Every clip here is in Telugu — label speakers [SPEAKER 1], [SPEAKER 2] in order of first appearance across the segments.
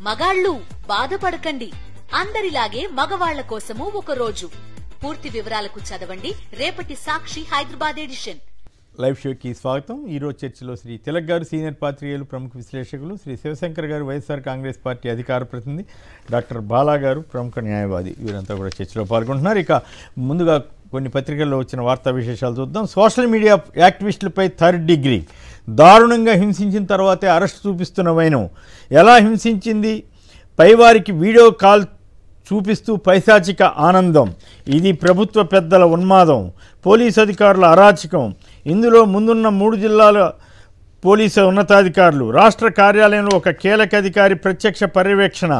[SPEAKER 1] మగాళ్ళు బాధపడకండి, అందరిలాగే మగవాళ్ల కోసము ఒక రోజు. పూర్తి వివరాలకు చదవండి రేపటి సాక్షి హైదరాబాద్ ఎడిషన్.
[SPEAKER 2] లైవ్ షోకి స్వాగతం. ఈరోజు చర్చలో శ్రీ తిలక్ గారు, సీనియర్ పాత్రికేయులు, ప్రముఖ విశ్లేషకులు, శ్రీ శివశంకర్ గారు, వైఎస్ఆర్ కాంగ్రెస్ పార్టీ అధికార ప్రతినిధి, డాక్టర్ బాలా గారు, ప్రముఖ న్యాయవాది, వీరంతా కూడా చర్చలో పాల్గొంటున్నారు. ఇక ముందుగా కొన్ని పత్రికల్లో వచ్చిన వార్తా విశేషాలు చూద్దాం. సోషల్ మీడియా యాక్టివిస్టులపై థర్డ్ డిగ్రీ దారుణంగా హింసించిన తర్వాతే అరెస్ట్ చూపిస్తున్న వైనం. ఎలా హింసించింది? పైవారికి వీడియో కాల్ చూపిస్తూ పైశాచిక ఆనందం. ఇది ప్రభుత్వ పెద్దల ఉన్మాదం, పోలీసు అధికారుల అరాచకం. ఇందులో ముందున్న 3 జిల్లాల పోలీసు ఉన్నతాధికారులు, రాష్ట్ర కార్యాలయంలో ఒక కీలక అధికారి ప్రత్యక్ష పర్యవేక్షణ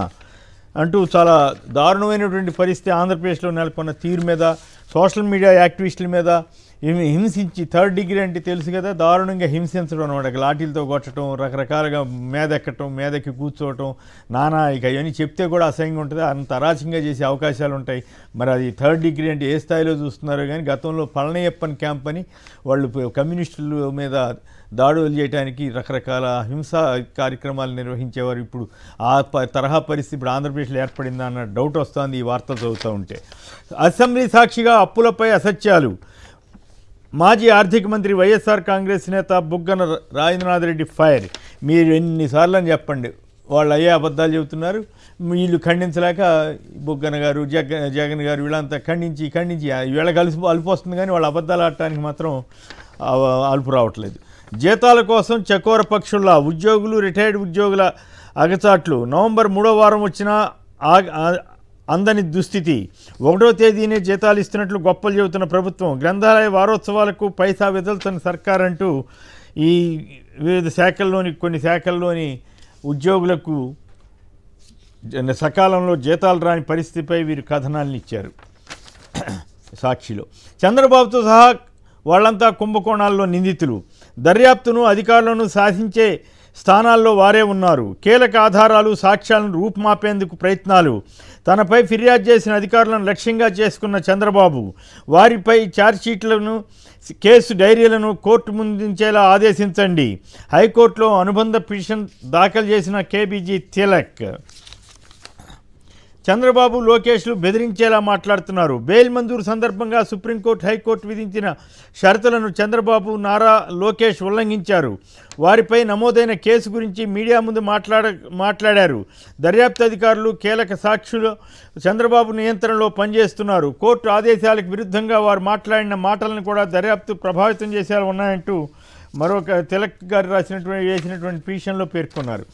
[SPEAKER 2] అంటూ చాలా దారుణమైనటువంటి పరిస్థితి ఆంధ్రప్రదేశ్లో నెలకొన్న తీరు మీద, సోషల్ మీడియా యాక్టివిస్టుల మీద హింసించి, థర్డ్ డిగ్రీ అంటే తెలుసు కదా, దారుణంగా హింసించడం అనమాట. లాఠీలతో కొట్టడం, రకరకాలుగా మీదెక్కటం, మీదకి కూర్చోవటం, ఇక అవన్నీ చెప్తే కూడా అసహ్యంగా ఉంటుంది. అంత అరాచకంగా చేసే అవకాశాలు ఉంటాయి. మరి అది థర్డ్ డిగ్రీ అంటే ఏ స్థాయిలో చూస్తున్నారో కానీ, గతంలో పళనియప్పన్ క్యాంప్ అని వాళ్ళు కమ్యూనిస్టుల మీద దాడులు చేయడానికి రకరకాల హింసా కార్యక్రమాలు నిర్వహించేవారు. ఇప్పుడు ఆ తరహా పరిస్థితి ఇప్పుడు ఆంధ్రప్రదేశ్లో ఏర్పడిందా అన్న డౌట్ వస్తుంది ఈ వార్తలు చదువుతూ ఉంటే. అసెంబ్లీ సాక్షిగా అప్పులపై అసత్యాలు. మాజీ ఆర్థిక మంత్రి, వైఎస్ఆర్ కాంగ్రెస్ నేత బుగ్గన రాజేంద్రనాథ్ రెడ్డి ఫైర్. మీరు ఎన్నిసార్లు అని చెప్పండి, వాళ్ళు అయ్యే అబద్ధాలు చెబుతున్నారు. వీళ్ళు ఖండించలేక బుగ్గన గారు, జగన్ గారు వీళ్ళంతా ఖండించి వీళ్ళకి అలుపు వస్తుంది కానీ వాళ్ళ అబద్ధాలు ఆడటానికి మాత్రం అలుపు రావట్లేదు. జీతాల కోసం చకోర పక్షుల్లా ఉద్యోగులు, రిటైర్డ్ ఉద్యోగుల అగచాట్లు. నవంబర్ 3వ వారం వచ్చినా అందని దుస్థితి. 1వ తేదీనే జీతాలు ఇస్తున్నట్లు గొప్పలు చెబుతున్న ప్రభుత్వం. గ్రంథాలయ వారోత్సవాలకు పైసా వెదలుతున్న సర్కార్ అంటూ ఈ వివిధ కొన్ని శాఖల్లోని ఉద్యోగులకు సకాలంలో జీతాలు రాని పరిస్థితిపై వీరు కథనాలను ఇచ్చారు సాక్షిలో. చంద్రబాబుతో సహా వాళ్ళంతా కుంభకోణాల్లో నిందితులు. దర్యాప్తును, అధికారులను శాసించే స్థానాల్లో వారే ఉన్నారు. కీలక ఆధారాలు, సాక్ష్యాలను రూపుమాపేందుకు ప్రయత్నాలు. తనపై ఫిర్యాదు చేసిన అధికారులను లక్ష్యంగా చేసుకున్న చంద్రబాబు వారిపై ఛార్జ్షీట్లను, కేసు డైరీలను కోర్టు ముందుంచేలా ఆదేశించండి. హైకోర్టులో అనుబంధ పిటిషన్ దాఖలు చేసిన కేబీజీ తిలక్. చంద్రబాబు, లోకేష్లు బెదిరించేలా మాట్లాడుతున్నారు. బెయిల్ మంజూరు సందర్భంగా సుప్రీంకోర్టు, హైకోర్టు విధించిన షరతులను చంద్రబాబు, నారా లోకేష్ ఉల్లంఘించారు. వారిపై నమోదైన కేసు గురించి మీడియా ముందు మాట్లాడారు. దర్యాప్తు అధికారులు, కీలక సాక్షులు చంద్రబాబు నియంత్రణలో పనిచేస్తున్నారు. కోర్టు ఆదేశాలకు విరుద్ధంగా వారు మాట్లాడిన మాటలను కూడా దర్యాప్తు ప్రభావితం చేసేలా ఉన్నాయంటూ మరొక తిలక్ గారు వేసినటువంటి పిటిషన్లో పేర్కొన్నారు.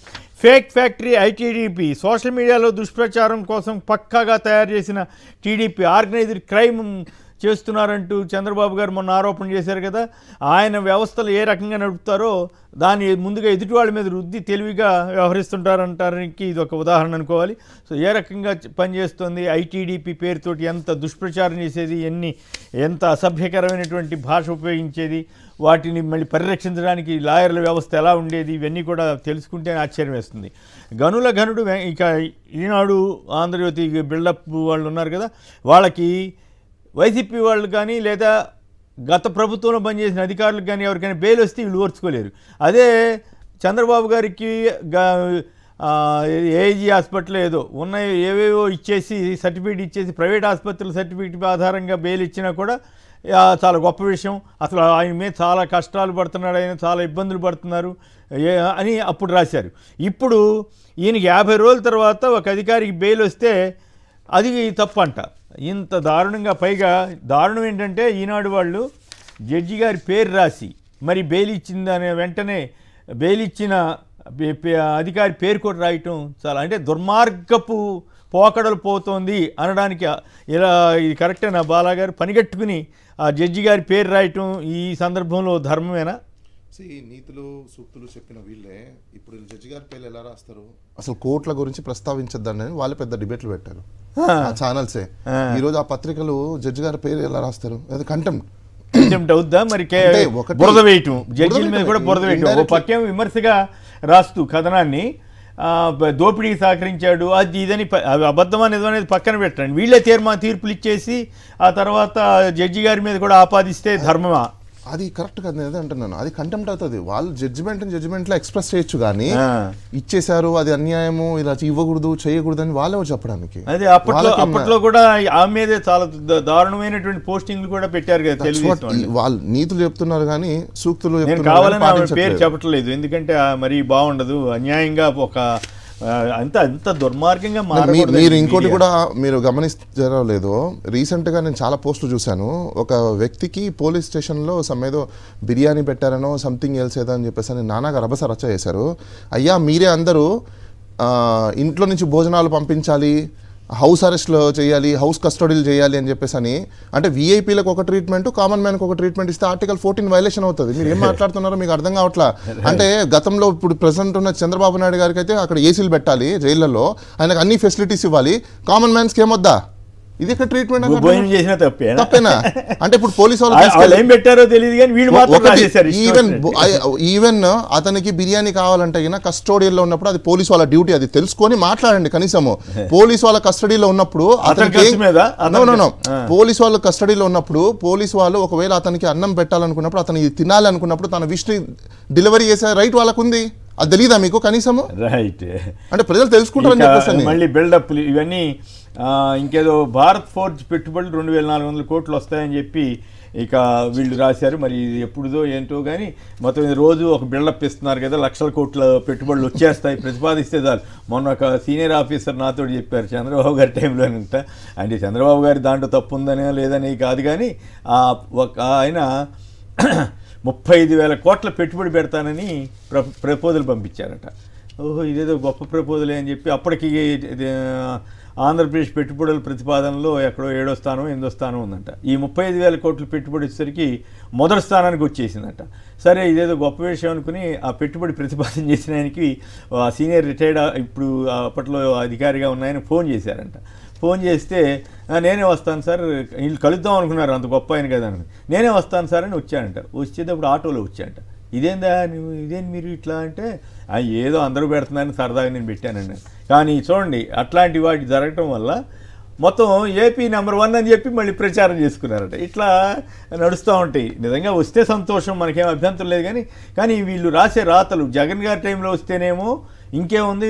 [SPEAKER 2] Fake factory ITDP. సోషల్ మీడియాలో దుష్ప్రచారం కోసం పక్కాగా తయారు చేసిన టీడీపీ ఆర్గనైజ్డ్ క్రైమ్ చేస్తున్నారంటూ చంద్రబాబు గారు మొన్న ఆరోపణ చేశారు కదా. ఆయన వ్యవస్థలు ఏ రకంగా నడుపుతారో దాన్ని ముందుగా ఎదుటి వాళ్ళ మీద రుద్ది తెలివిగా వ్యవహరిస్తుంటారంటానికి ఇది ఒక ఉదాహరణ అనుకోవాలి. సో ఏ రకంగా పనిచేస్తుంది ఐటీడీపీ పేరుతోటి, ఎంత దుష్ప్రచారం చేసేది, ఎంత అసభ్యకరమైనటువంటి భాష ఉపయోగించేది, వాటిని మళ్ళీ పరిరక్షించడానికి లాయర్ల వ్యవస్థ ఎలా ఉండేది, ఇవన్నీ కూడా తెలుసుకుంటే ఆశ్చర్యం వేస్తుంది. గనుడు ఇక ఈనాడు, ఆంధ్రజ్యోతి బిల్డప్ వాళ్ళు ఉన్నారు కదా, వాళ్ళకి వైసీపీ వాళ్ళు కానీ లేదా గత ప్రభుత్వంలో పనిచేసిన అధికారులకు కానీ ఎవరికైనా బెయిల్ వస్తే వీళ్ళు ఓర్చుకోలేరు. అదే చంద్రబాబు గారికి ఏజీ హాస్పిటల్ ఏదో ఉన్నాయి ఏవేవో ఇచ్చేసి సర్టిఫికేట్ ఇచ్చేసి ప్రైవేట్ ఆసుపత్రుల సర్టిఫికేట్ ఆధారంగా బెయిల్ ఇచ్చినా కూడా చాలా గొప్ప విషయం. అసలు ఆయన మీద చాలా కష్టాలు పడుతున్నాడు, ఆయన చాలా ఇబ్బందులు పడుతున్నారు అని అప్పుడు రాశారు. ఇప్పుడు ఈయనకి 50 రోజుల తర్వాత ఒక అధికారికి బెయిల్ వస్తే అది తప్పంట. ఇంత దారుణంగా, పైగా దారుణం ఏంటంటే ఈనాడు వాళ్ళు జడ్జి గారి పేరు రాసి మరి బెయిల్ ఇచ్చిందనే వెంటనే బెయిల్ ఇచ్చిన అధికారి పేరు కూడా రాయటం చాలా అంటే దుర్మార్గపు పోకడలు పోతోంది అనడానికి ఇలా ఇది కరెక్టేనా బాలాగారు? పనిగట్టుకుని ఆ జడ్జి గారి పేరు రాయటం ఈ సందర్భంలో ధర్మమేనా?
[SPEAKER 3] నీతులు సూక్తులు చెప్పిన వీళ్ళే ఇప్పుడు జడ్జి గారి పేర్లు ఎలా రాస్తారు? అసలు కోర్టుల గురించి ప్రస్తావించద్దని వాళ్ళు పెద్ద డిబేట్లు పెట్టారు ఛానల్సే. ఈ రోజు ఆ పత్రికలు జడ్జి గారి పేరు ఎలా రాస్తారు? అది కంటెంప్ట్
[SPEAKER 2] అవుద్దా? మరి బురద వేయటం, జడ్జిల మీద కూడా బురద వేయటం. ఓ పక్కేం విమర్శగా రాస్తూ కథనాన్ని దోపిడీకి సహకరించాడు అది ఇదని అబద్ధమా నిజం అనేది పక్కన పెట్టండి. వీళ్ళే తీర్పులు ఇచ్చేసి ఆ తర్వాత జడ్జి గారి మీద కూడా ఆపాదిస్తే ధర్మమా?
[SPEAKER 3] అది కరెక్ట్ కదా, నేను అంటున్నాను, అది కంటెంప్ట్ అవుతుంది. వాళ్ళు జడ్జిమెంట్లో ఎక్స్ప్రెస్ చేయొచ్చు, కానీ ఇచ్చేసారు అది అన్యాయము, ఇలా ఇవ్వకూడదు చేయకూడదు అని వాళ్ళే చెప్పడానికి.
[SPEAKER 2] అదే అప్పట్లో కూడా ఆమె మీదే చాలా దారుణమైనటువంటి పోస్టింగ్లు కూడా పెట్టారు కదా తెలుగు.
[SPEAKER 3] వాళ్ళు నీతులు చెప్తున్నారు కానీ సూక్తులు
[SPEAKER 2] కావాలని పేరు చెప్పట్లేదు, ఎందుకంటే మరి బాగుండదు, అన్యాయంగా ఒక అంత దుర్మార్గంగా
[SPEAKER 3] మీరు ఇంకోటి కూడా మీరు గమనిస్తారో లేదో, రీసెంట్గా నేను చాలా పోస్టులు చూశాను. ఒక వ్యక్తికి పోలీస్ స్టేషన్లో ఏదో బిర్యానీ పెట్టారనో సంథింగ్ ఎల్స్ ఏదో అని చెప్పేసి అని నానాగా రభస రచ్చ చేశారు. అయ్యా మీరే అందరూ ఇంట్లో నుంచి భోజనాలు పంపించాలి, హౌస్ అరెస్ట్లో చేయాలి, హౌస్ కస్టడీలు చేయాలి అని చెప్పేసి అని, అంటే వీఐపీలకు ఒక ట్రీట్మెంట్, కామన్ మ్యాన్కి ఒక ట్రీట్మెంట్ ఇస్తే ఆర్టికల్ 14 వైలేషన్ అవుతుంది. మీరు ఏం మాట్లాడుతున్నారో మీకు అర్థం కావట్లా. అంటే గతంలో ఇప్పుడు ప్రెసిడెంట్ ఉన్న చంద్రబాబు నాయుడు గారికి అయితే అక్కడ ఏసీలు పెట్టాలి జైళ్లలో, ఆయనకు అన్ని ఫెసిలిటీస్ ఇవ్వాలి, కామన్ మ్యాన్స్కి ఏమొద్దా? ఇది ఇక్కడ ట్రీట్మెంట్ తప్పేనా? అంటే ఇప్పుడు పోలీసు వాళ్ళు
[SPEAKER 2] పెట్టారో తెలియదు కానీ
[SPEAKER 3] ఈవెన్ అతనికి బిర్యానీ కావాలంటే కస్టోడియల్లో ఉన్నప్పుడు అది పోలీసు వాళ్ళ డ్యూటీ, అది తెలుసుకొని మాట్లాడండి కనీసము. పోలీసు వాళ్ళ కస్టడీలో ఉన్నప్పుడు అతనికి పోలీసు వాళ్ళ కస్టడీలో ఉన్నప్పుడు పోలీసు వాళ్ళు ఒకవేళ అతనికి అన్నం పెట్టాలనుకున్నప్పుడు, అతను ఇది తినాలి అనుకున్నప్పుడు తన విష్ డెలివరీ చేసే రైట్ వాళ్ళకు ఉంది. అది తెలీదా మీకు కనీసము?
[SPEAKER 2] రైట్.
[SPEAKER 3] అంటే ప్రజలు తెలుసుకుంటారని చెప్పేసి
[SPEAKER 2] మళ్ళీ బిల్డప్ ఇవన్నీ ఇంకేదో భారత్ ఫోర్జ్ పెట్టుబడులు 2400 కోట్లు వస్తాయని చెప్పి ఇక వీళ్ళు రాశారు. మరి ఇది ఎప్పుడుదో ఏంటో కానీ మొత్తం ఇది రోజు ఒక బిల్డప్ ఇస్తున్నారు కదా, లక్షల కోట్ల పెట్టుబడులు వచ్చేస్తాయి ప్రతిపాదిస్తే చాలు. మొన్న ఒక సీనియర్ ఆఫీసర్ నాతో చెప్పారు చంద్రబాబు గారి టైంలోనంట, అంటే చంద్రబాబు గారి దాంట్లో తప్పు ఉందనే లేదని కాదు కానీ ఆయన 35,000 కోట్ల పెట్టుబడి పెడతానని ప్రపోజల్ పంపించారట. ఓహో ఇదేదో గొప్ప ప్రపోజలే అని చెప్పి అప్పటికి ఆంధ్రప్రదేశ్ పెట్టుబడుల ప్రతిపాదనలో ఎక్కడో 7వ స్థానం 8వ స్థానం ఉందంట. ఈ 35,000 కోట్ల పెట్టుబడి వచ్చేసరికి మొదటి స్థానానికి వచ్చేసిందంట. సరే ఇదేదో గొప్ప విషయం అనుకుని ఆ పెట్టుబడి ప్రతిపాదన చేసిన ఆయనకి సీనియర్ రిటైర్డ్ ఇప్పుడు అప్పట్లో అధికారిగా ఉన్నాయని ఫోన్ చేశారంట. ఫోన్ చేస్తే నేనే వస్తాను సార్, వీళ్ళు కలుద్దాం అనుకున్నారు, అంత గొప్ప ఆయన కదా అని, నేనే వస్తాను సార్ అని వచ్చానంట. వచ్చేటప్పుడు ఆటోలో వచ్చాయంట. ఇదేందా ఇదేంటి మీరు ఇట్లా అంటే, ఏదో అందరూ పెడుతున్నారని సరదాగా నేను పెట్టానండి. కానీ చూడండి అట్లాంటి వాటి జరగటం వల్ల మొత్తం ఏపీ నెంబర్ 1 అని చెప్పి మళ్ళీ ప్రచారం చేసుకున్నారట. ఇట్లా నడుస్తూ ఉంటాయి. నిజంగా వస్తే సంతోషం, మనకేం అభ్యంతరం లేదు. కానీ వీళ్ళు రాసే రాతలు జగన్ గారి టైంలో వస్తేనేమో ఇంకేముంది,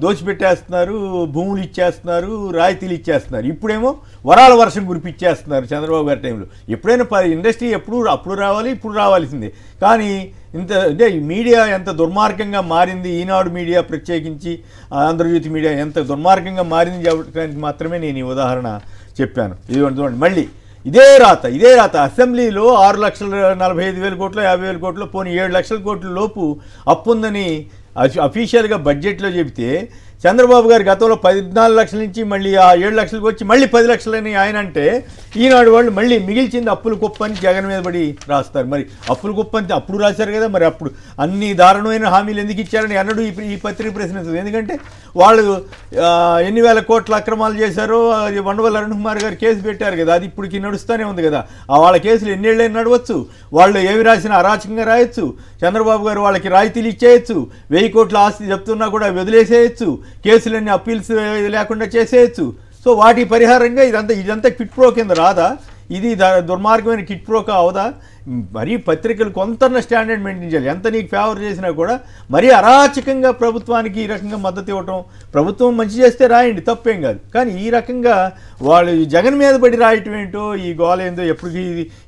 [SPEAKER 2] దోచిపెట్టేస్తున్నారు, భూములు ఇచ్చేస్తున్నారు, రాయితీలు ఇచ్చేస్తున్నారు. ఇప్పుడేమో వరాల వర్షం కురిపిచ్చేస్తున్నారు చంద్రబాబు గారి టైంలో. ఎప్పుడైనా ఇండస్ట్రీ అప్పుడు రావాలి, ఇప్పుడు రావాల్సిందే. కానీ ఇంత అంటే మీడియా ఎంత దుర్మార్గంగా మారింది, ఈనాడు మీడియా ప్రత్యేకించి ఆంధ్రజ్యోతి మీడియా ఎంత దుర్మార్గంగా మారింది చెప్పడానికి మాత్రమే నేను ఈ ఉదాహరణ చెప్పాను. ఇది చూడండి మళ్ళీ ఇదే రాత అసెంబ్లీలో 6,45,000 కోట్లు 50,000 కోట్లు పోనీ 7 లక్షల కోట్ల లోపు అప్పు ఉందని అఫీషియల్గా బడ్జెట్లో చెబితే చంద్రబాబు గారు గతంలో 14 లక్షల నుంచి మళ్ళీ ఆ 7 లక్షలకు వచ్చి మళ్ళీ 10 లక్షలని ఆయన అంటే, ఈనాడు వాళ్ళు మళ్ళీ మిగిల్చింది అప్పుల కుప్ప అని జగన్ మీద పడి రాస్తారు. మరి అప్పుల కుప్ప అని అప్పుడు రాశారు కదా, మరి అప్పుడు అన్ని దారుణమైన హామీలు ఎందుకు ఇచ్చారని అన్నడు ఈ పత్రిక ప్రశ్నిస్తుంది. ఎందుకంటే వాళ్ళు ఎన్ని వేల కోట్ల అక్రమాలు చేశారో వండవల్లి అరుణ్ కుమార్ గారు కేసు పెట్టారు కదా, అది ఇప్పటికి నడుస్తూనే ఉంది కదా. వాళ్ళ కేసులు ఎన్నేళ్ళైనా నడవచ్చు, వాళ్ళు ఏమి రాసినా అరాచకంగా రాయొచ్చు. చంద్రబాబు గారు వాళ్ళకి రాయితీలు ఇచ్చేయచ్చు, 1000 కోట్ల ఆస్తి చెప్తున్నా కూడా వదిలేసేయచ్చు, కేసులన్నీ అప్పీల్స్ లేకుండా చేసేయచ్చు. సో వాటి పరిహారంగా ఇదంతా కిట్ ప్రో కింద రాదా? ఇది దుర్మార్గమైన కిట్ ప్రో అవదా? మరీ పత్రికలు కొంత స్టాండర్డ్ మెయింటైన్ చేయాలి. ఎంత నీకు ఫేవర్ చేసినా కూడా మరీ అరాచకంగా ప్రభుత్వానికి ఈ రకంగా మద్దతు ఇవ్వటం, ప్రభుత్వం మంచి చేస్తే రాయండి తప్పేం కాదు. కానీ ఈ రకంగా వాళ్ళు జగన్ మీద పడి రాయటం ఏంటో, ఈ గోల ఏందో ఎప్పటికీ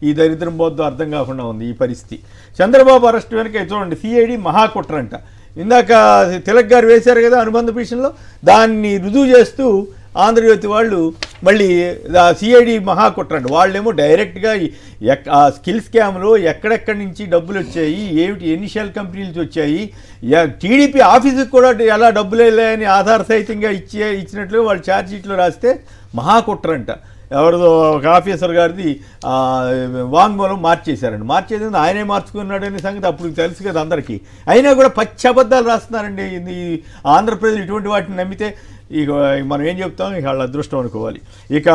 [SPEAKER 2] ఈ దరిద్రం పోద్దో అర్థం కాకుండా ఉంది ఈ పరిస్థితి. చంద్రబాబు అరెస్ట్ వెనక చూడండి సిఐడి మహాకుట్రంట. ఇందాక తిలక్ గారు వేశారు కదా అనుబంధ పిటిషన్లో, దాన్ని రుజువు చేస్తూ ఆంధ్రజ్యోతి వాళ్ళు మళ్ళీ సిఐడి మహాకుట్రండి. వాళ్ళేమో డైరెక్ట్గా ఆ స్కిల్ స్కామ్లో ఎక్కడెక్కడి నుంచి డబ్బులు వచ్చాయి, ఏమిటి ఎన్ని షెల్ కంపెనీలు వచ్చాయి, టీడీపీ ఆఫీసుకి కూడా ఎలా డబ్బులు వెళ్ళాయని ఆధార సహితంగా ఇచ్చినట్లు వాళ్ళు ఛార్జ్ షీట్లో రాస్తే మహాకుట్రంట. ఎవరిదో ఒక ఆఫీసర్ గారిది వాంగ్మూలం మార్చేశారండి. మార్చేది ఆయనే మార్చుకున్నాడనే సంగతి అప్పుడు తెలుసు కదా అందరికీ. అయినా కూడా పచ్చి అబద్ధాలు రాస్తున్నారండి. ఈ ఆంధ్రప్రదేశ్ ఇటువంటి వాటిని నమ్మితే ఇక మనం ఏం చెప్తాం, ఇక వాళ్ళ అదృష్టం అనుకోవాలి. ఇక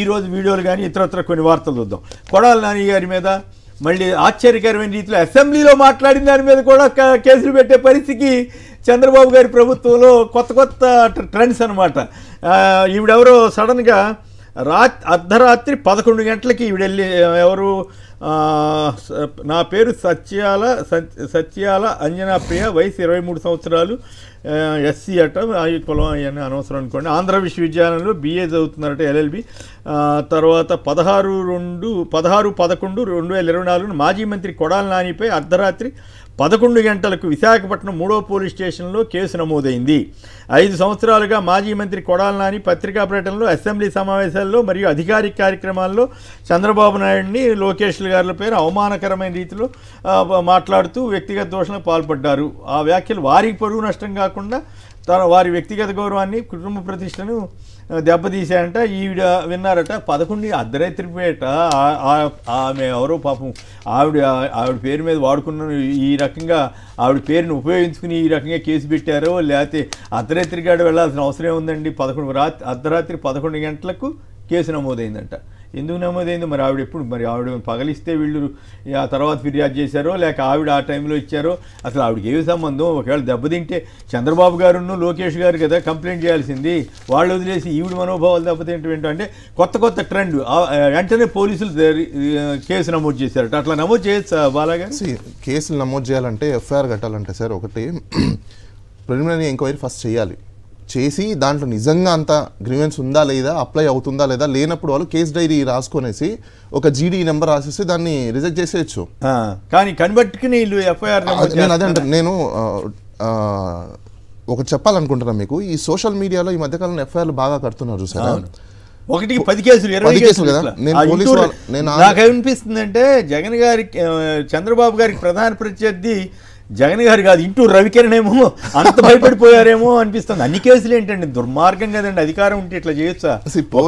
[SPEAKER 2] ఈరోజు వీడియోలు కానీ ఇతరత్ర కొన్ని వార్తలు చూద్దాం. కొడాలి నాని గారి మీద మళ్ళీ ఆశ్చర్యకరమైన రీతిలో అసెంబ్లీలో మాట్లాడిన దాని మీద కూడా కేసులు పెట్టే పరిస్థితికి చంద్రబాబు గారి ప్రభుత్వంలో కొత్త ట్రెండ్స్ అనమాట. ఈవిడెవరో సడన్గా అర్ధరాత్రి 11 గంటలకి ఈవిడ వెళ్ళి ఎవరు నా పేరు సత్యాల అంజనా ప్రియ, వయసు 23 సంవత్సరాలు, ఎస్సీ అట, ఈ కులం అవన్నీ అనవసరం అనుకోండి. ఆంధ్ర విశ్వవిద్యాలయంలో BA చదువుతున్నారట, LLB. తర్వాత 16/11/2024 మాజీ మంత్రి కొడాలి నానిపై అర్ధరాత్రి 11 గంటలకు విశాఖపట్నం 3వ పోలీస్ స్టేషన్లో కేసు నమోదైంది. 5 సంవత్సరాలుగా మాజీ మంత్రి కొడాలి నాని పత్రికా ప్రకటనలో, అసెంబ్లీ సమావేశాల్లో మరియు అధికారిక కార్యక్రమాల్లో చంద్రబాబు నాయుడిని, లోకేష్ గారులపై అవమానకరమైన రీతిలో మాట్లాడుతూ వ్యక్తిగత దోషణకు పాల్పడ్డారు. ఆ వ్యాఖ్యలు వారికి పరువు నష్టం కాకుండా వారి వ్యక్తిగత గౌరవాన్ని, కుటుంబ ప్రతిష్టను దెబ్బతీశాయంట. ఈవిడ విన్నారట 11 అర్ధరాత్రి పేట ఆమె ఎవరో పాపం ఆవిడ పేరు మీద వాడుకున్న ఈ రకంగా ఆవిడ పేరుని ఉపయోగించుకుని ఈ రకంగా కేసు పెట్టారో, లేకపోతే అర్ధరాత్రి గాడు వెళ్ళాల్సిన అవసరం ఏముందండి? అర్ధరాత్రి 11 గంటలకు కేసు నమోదైందంట. ఎందుకు నమోదైంది మరి? ఆవిడ పగలిస్తే వీళ్ళు ఆ తర్వాత ఫిర్యాదు చేశారో, లేక ఆవిడ ఆ టైంలో ఇచ్చారో, అసలు ఆవిడకి ఏమి సంబంధం? ఒకవేళ దెబ్బతింటే చంద్రబాబు గారును లోకేష్ గారు కదా కంప్లైంట్ చేయాల్సింది. వాళ్ళు వదిలేసి ఈవిడ మనోభావాలు దెబ్బతింటే ఏంటంటే కొత్త ట్రెండ్. వెంటనే పోలీసులు కేసు నమోదు చేశారట. అట్లా నమోదు చేయొచ్చు బాలాగా?
[SPEAKER 3] కేసులు నమోదు చేయాలంటే, FIR కట్టాలంటే సార్, ఒకటి ప్రిలిమినరీ ఎంక్వైరీ ఫస్ట్ చేయాలి. చేసి దాంట్లో నిజంగా అంత గ్రీవెన్స్ ఉందా లేదా, అప్లై అవుతుందా లేదా, లేనప్పుడు వాళ్ళు కేసు డైరీ రాసుకొనేసి ఒక GD నెంబర్ రాసేసి దాన్ని రిజెక్ట్ చేసేయచ్చు.
[SPEAKER 2] కానీ కన్వర్ట్కి FIR
[SPEAKER 3] నేను అదే అంటే నేను ఒకటి చెప్పాలనుకుంటున్నాను మీకు. ఈ సోషల్ మీడియాలో ఈ మధ్యకాలంలో FIRలు బాగా కడుతున్నారు చూసారా?
[SPEAKER 2] 1కి 10 కేసులు 20 కేసులు కదా. నాకు ఏమనిపిస్తుందంటే జగన్ గారికి, చంద్రబాబు గారికి ప్రధాన ప్రత్యర్థి జగన్ గారు కాదు, ఇంటూ రవికిరణ్ ఏమో అంత భయపడిపోయారేమో అనిపిస్తుంది. అన్ని కేసులు ఏంటండి? దుర్మార్గం కదండి. అధికారం ఉంటే ఇట్లా చేయొచ్చా?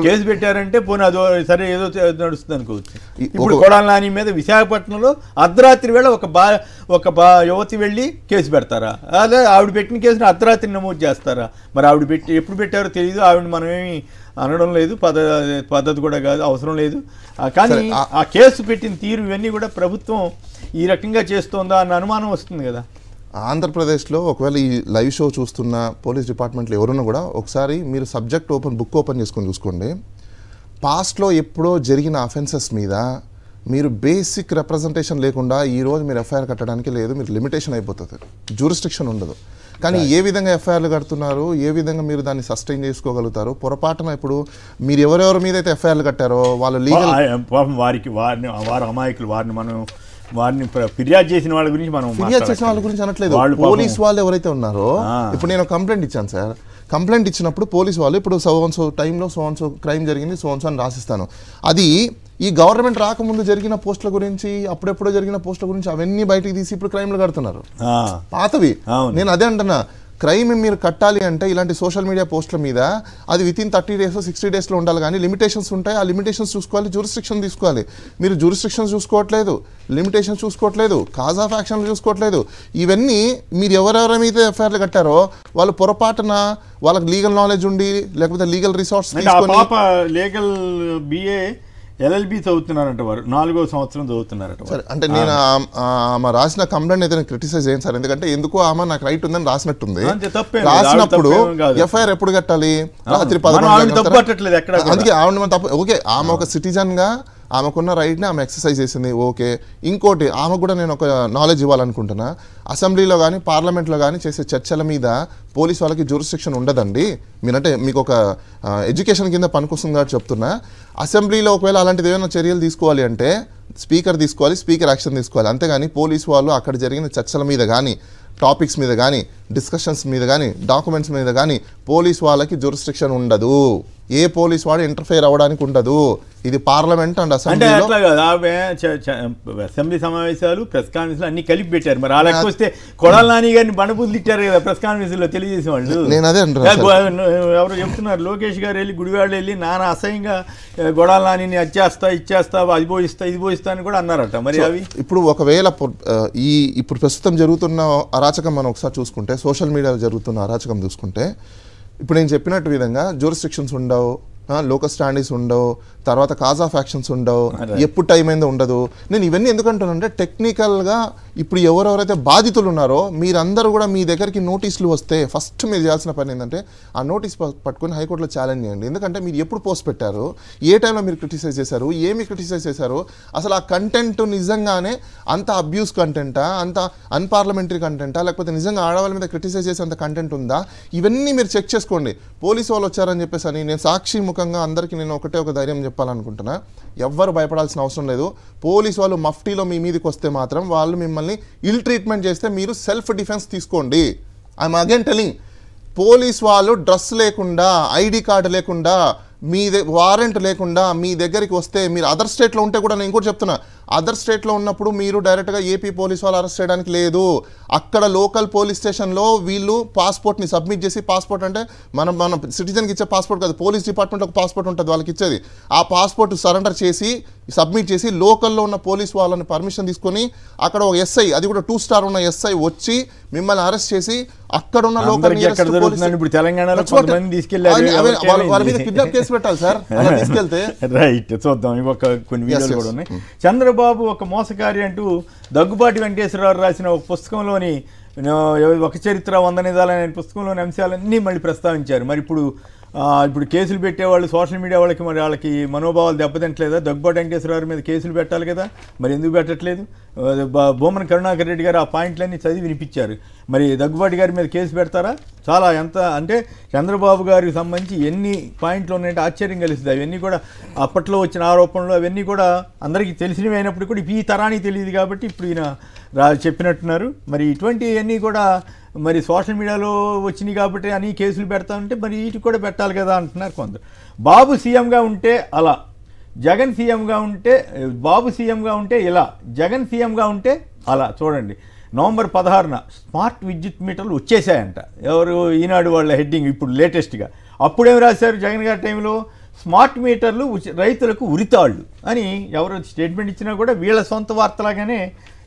[SPEAKER 2] కేసు పెట్టారంటే పోనీ అదో సరే ఏదో నడుస్తుంది అనుకోవచ్చు. ఇప్పుడు కొడాలి నాని మీద విశాఖపట్నంలో అర్ధరాత్రి వేళ ఒక యువతి వెళ్ళి కేసు పెడతారా? అదే ఆవిడ పెట్టిన కేసుని అర్ధరాత్రి నమోదు చేస్తారా? మరి ఆవిడ ఎప్పుడు పెట్టారో తెలియదు. ఆవిడ మనమేమి అనడం లేదు, పద్ధతి కూడా కాదు, అవసరం లేదు. కానీ ఆ కేసు పెట్టిన తీరు ఇవన్నీ కూడా ప్రభుత్వం ఈ రకంగా చేస్తోందా అన్న అనుమానం వస్తుంది కదా.
[SPEAKER 3] ఆంధ్రప్రదేశ్లో ఒకవేళ ఈ లైవ్ షో చూస్తున్న పోలీస్ డిపార్ట్మెంట్లో ఎవరున్నా కూడా ఒకసారి మీరు సబ్జెక్ట్ బుక్ ఓపెన్ చేసుకొని చూసుకోండి. పాస్ట్లో ఎప్పుడో జరిగిన అఫెన్సెస్ మీద మీరు బేసిక్ రిప్రజెంటేషన్ లేకుండా ఈరోజు మీరు FIR కట్టడానికి లేదు, మీరు లిమిటేషన్ అయిపోతుంది, జ్యూరిస్డిక్షన్ ఉండదు. కానీ ఏ విధంగా FIRలు కడుతున్నారు, ఏ విధంగా మీరు దాన్ని సస్టైన్ చేసుకోగలుగుతారు? పొరపాటున ఇప్పుడు మీరు ఎవరెవరి మీద అయితే FIRలు కట్టారో వాళ్ళు లీగల్
[SPEAKER 2] వారు అమాయకులు, వారిని ఫిర్యాదు చేసిన వాళ్ళ గురించి మనం
[SPEAKER 3] ఫిర్యాదు చేసిన వాళ్ళ గురించి అనట్లేదు. పోలీస్ వాళ్ళు ఎవరైతే ఉన్నారో, ఇప్పుడు నేను కంప్లైంట్ ఇచ్చాను సార్, కంప్లైంట్ ఇచ్చినప్పుడు పోలీస్ వాళ్ళు ఇప్పుడు సో టైంలో సో క్రైమ్ జరిగింది సో అని రాసిస్తాను. అది ఈ గవర్నమెంట్ రాకముందు జరిగిన పోస్టుల గురించి, అప్పుడెప్పుడో జరిగిన పోస్టుల గురించి అవన్నీ బయటికి తీసి ఇప్పుడు క్రైమ్లు కడుతున్నారు, పాతవి. నేను అదే అంటున్నా, క్రైమ్ మీరు కట్టాలి అంటే ఇలాంటి సోషల్ మీడియా పోస్టుల మీద అది వితిన్ 30 days 60 daysలో ఉండాలి. కానీ లిమిటేషన్స్ ఉంటాయి, ఆ లిమిటేషన్స్ చూసుకోవాలి, జ్యూరిస్డిక్షన్ తీసుకోవాలి. మీరు జ్యూరిస్డిక్షన్ చూసుకోవట్లేదు, లిమిటేషన్స్ చూసుకోవట్లేదు, కాజ్ ఆఫ్ యాక్షన్లు చూసుకోవట్లేదు. ఇవన్నీ మీరు ఎవరెవరి మీద FIRలు కట్టారో వాళ్ళు పొరపాటున వాళ్ళకి లీగల్ నాలెడ్జ్ ఉండి లేకపోతే లీగల్ రిసోర్స్ తీసుకొని
[SPEAKER 2] లీగల్ BA LLB చదువుతున్నారంట, వారు 4వ సంవత్సరం చదువుతున్నారట.
[SPEAKER 3] సరే, అంటే నేను ఆమె రాసిన కంప్లైంట్ అయితే క్రిటిసైజ్ చేయండి సార్, ఎందుకంటే ఎందుకు ఆమె నాకు రైట్ ఉందని రాసినట్టుంది. రాసినప్పుడు FIR ఎప్పుడు కట్టాలి? రాత్రి 11. అందుకే ఆవిడ మనం తప్పు. ఓకే, ఆమె ఒక సిటిజన్గా ఆమెకున్న రైట్ని ఆమె ఎక్సర్సైజ్ చేసింది, ఓకే. ఇంకోటి ఆమెకు కూడా నేను ఒక నాలెడ్జ్ ఇవ్వాలనుకుంటున్నా. అసెంబ్లీలో కానీ పార్లమెంట్లో కానీ చేసే చర్చల మీద పోలీస్ వాళ్ళకి జ్యూరిస్డిక్షన్ ఉండదండి. మీరంటే మీకు ఒక ఎడ్యుకేషన్ కింద పనికొస్తుంది కాబట్టి చెప్తున్నా. అసెంబ్లీలో ఒకవేళ అలాంటిది ఏమైనా చర్యలు తీసుకోవాలి అంటే స్పీకర్ తీసుకోవాలి, స్పీకర్ యాక్షన్ తీసుకోవాలి. అంతేగాని పోలీసు వాళ్ళు అక్కడ జరిగిన చర్చల మీద కానీ, టాపిక్స్ మీద కానీ, డిస్కషన్స్ మీద కానీ, డాక్యుమెంట్స్ మీద కానీ పోలీస్ వాళ్ళకి జ్యూరిస్డిక్షన్ ఉండదు. ఏ పోలీస్ వాడు ఇంటర్ఫేర్ అవ్వడానికి ఉండదు. ఇది పార్లమెంట్ అండ్ అసెంబ్లీ.
[SPEAKER 2] అసెంబ్లీ సమావేశాలు, ప్రెస్ కాన్ఫరెన్స్ అన్ని కలిపి పెట్టారు. మరి అలా వస్తే కొడాలి నాని గారిని బండబూతులు తిట్టారు కదా ప్రెస్ కాన్ఫరెన్స్ లో తెలియజేసే వాళ్ళు.
[SPEAKER 3] నేను అదే
[SPEAKER 2] ఎవరు చెప్తున్నారు, లోకేష్ గారు వెళ్ళి గుడివాడ వెళ్ళి నానా అసహ్యంగా కొడాలి నానిని ఇచ్చేస్తా అది పోయిస్తా అని కూడా అన్నారట. మరి అవి
[SPEAKER 3] ఇప్పుడు ఒకవేళ ఇప్పుడు ప్రస్తుతం జరుగుతున్న అరాచకం మనం ఒకసారి చూసుకుంటే, సోషల్ మీడియాలో జరుగుతున్న అరాచకం చూసుకుంటే, ఇప్పుడు నేను చెప్పినట్టు విధంగా జ్యూరిస్డిక్షన్స్ ఉండవు, లోకల్ స్టాండీస్ ఉండవు, తర్వాత కాజ్ ఆఫ్ యాక్షన్స్ ఉండవు, ఎప్పుడు టైం అయిందో ఉండదు. నేను ఇవన్నీ ఎందుకంటానంటే టెక్నికల్గా ఇప్పుడు ఎవరెవరైతే బాధితులు ఉన్నారో మీరందరూ కూడా మీ దగ్గరికి నోటీసులు వస్తే ఫస్ట్ మీరు చేయాల్సిన పని ఏంటంటే ఆ నోటీస్ పట్టుకొని హైకోర్టులో ఛాలెంజ్ చేయండి. ఎందుకంటే మీరు ఎప్పుడు పోస్ట్ పెట్టారు, ఏ టైంలో మీరు క్రిటిసైజ్ చేశారు, ఏమి క్రిటిసైజ్ చేశారు, అసలు ఆ కంటెంట్ నిజంగానే అంత అబ్యూస్ కంటెంటా, అంత అన్పార్లమెంటరీ కంటెంటా, లేకపోతే నిజంగా ఆడవాళ్ళ మీద క్రిటిసైజ్ చేసే అంత కంటెంట్ ఉందా, ఇవన్నీ మీరు చెక్ చేసుకోండి. పోలీసు వాళ్ళు వచ్చారని చెప్పేసి అని నేను సాక్షి ముఖంగా అందరికీ నేను ఒక ధైర్యం చెప్పాలనుకుంటున్నా, ఎవ్వరు భయపడాల్సిన అవసరం లేదు. పోలీసు వాళ్ళు మఫ్టీలో మీ మీదకి వస్తే మాత్రం వాళ్ళు మిమ్మల్ని ఇల్ ట్రీట్మెంట్ చేస్తే మీరు సెల్ఫ్ డిఫెన్స్ తీసుకోండి. ఐఎమ్ అగైన్ టెలింగ్, పోలీస్ వాళ్ళు డ్రెస్ లేకుండా, ఐడి కార్డు లేకుండా, మీ వారెంట్ లేకుండా మీ దగ్గరికి వస్తే, మీరు అదర్ స్టేట్లో ఉంటే కూడా నేను ఇంకోటి చెప్తున్నా, అదర్ స్టేట్లో ఉన్నప్పుడు మీరు డైరెక్ట్గా ఏపీ పోలీస్ వాళ్ళు అరెస్ట్ చేయడానికి లేదు. అక్కడ లోకల్ పోలీస్ స్టేషన్లో వీళ్ళు పాస్పోర్ట్ని సబ్మిట్ చేసి, పాస్పోర్ట్ అంటే మన సిటిజన్కి ఇచ్చే పాస్పోర్ట్ కాదు, పోలీస్ డిపార్ట్మెంట్ ఒక పాస్పోర్ట్ ఉంటుంది వాళ్ళకి ఇచ్చేది, ఆ పాస్పోర్ట్ సరెండర్ చేసి సబ్మిట్ చేసి లోకల్లో ఉన్న పోలీస్ వాళ్ళని పర్మిషన్ తీసుకొని అక్కడ ఒక ఎస్ఐ, అది కూడా 2 స్టార్ ఉన్న ఎస్ఐ వచ్చి మిమ్మల్ని అరెస్ట్ చేసి అక్కడ ఉన్న లోకల్ కేసు పెట్టాలి సార్ తీసుకెళ్తే.
[SPEAKER 2] రైట్, చూద్దాం కొన్ని వీడియోలు కూడా ఉన్నాయి. చంద్రబాబు ఒక మోసకారి అంటూ దగ్గుబాటి వెంకటేశ్వరరావు రాసిన ఒక పుస్తకంలోని ఒక చరిత్ర 100 నిజాలు అనే పుస్తకంలోని అంశాలన్నీ మళ్ళీ ప్రస్తావించారు. మరి ఇప్పుడు కేసులు పెట్టేవాళ్ళు సోషల్ మీడియా వాళ్ళకి మనోభావాలు దెబ్బతింటలేదా? దగ్గుబాటి వెంకటేశ్వరరావు మీద కేసులు పెట్టాలి కదా, మరి ఎందుకు పెట్టట్లేదు? బొమ్మన కరుణాకర్ రెడ్డి గారు ఆ పాయింట్లన్నీ చదివి వినిపించారు. మరి దగ్గుబాటి గారి మీద కేసు పెడతారా? చాలా ఎంత అంటే చంద్రబాబు గారికి సంబంధించి ఎన్ని పాయింట్లు ఉన్నాయంటే ఆశ్చర్యం కలుస్తుంది. అవన్నీ కూడా అప్పట్లో వచ్చిన ఆరోపణలు అవన్నీ కూడా అందరికీ తెలిసినవి అయినప్పుడు కూడా ఈ తరానికి తెలియదు కాబట్టి ఇప్పుడు ఈయన చెప్పినట్టున్నారు. మరి ఇటువంటివన్నీ కూడా మరి సోషల్ మీడియాలో వచ్చినాయి కాబట్టి అని కేసులు పెడతా ఉంటే మరి వీటికి కూడా పెట్టాలి కదా అంటున్నారు కొందరు. బాబు సీఎంగా ఉంటే అలా, జగన్ సీఎంగా ఉంటే, బాబు సీఎంగా ఉంటే ఇలా, జగన్ సీఎంగా ఉంటే అలా. చూడండి, నవంబర్ 16న స్మార్ట్ విద్యుత్ మీటర్లు వచ్చేసాయంట. ఎవరు? ఈనాడు వాళ్ళ హెడ్డింగ్ ఇప్పుడు లేటెస్ట్గా. అప్పుడేం రాశారు జగన్ గారి టైంలో? స్మార్ట్ మీటర్లు రైతులకు ఉరితాళ్ళు అని ఎవరు స్టేట్మెంట్ ఇచ్చినా కూడా వీళ్ళ సొంత వార్తలాగానే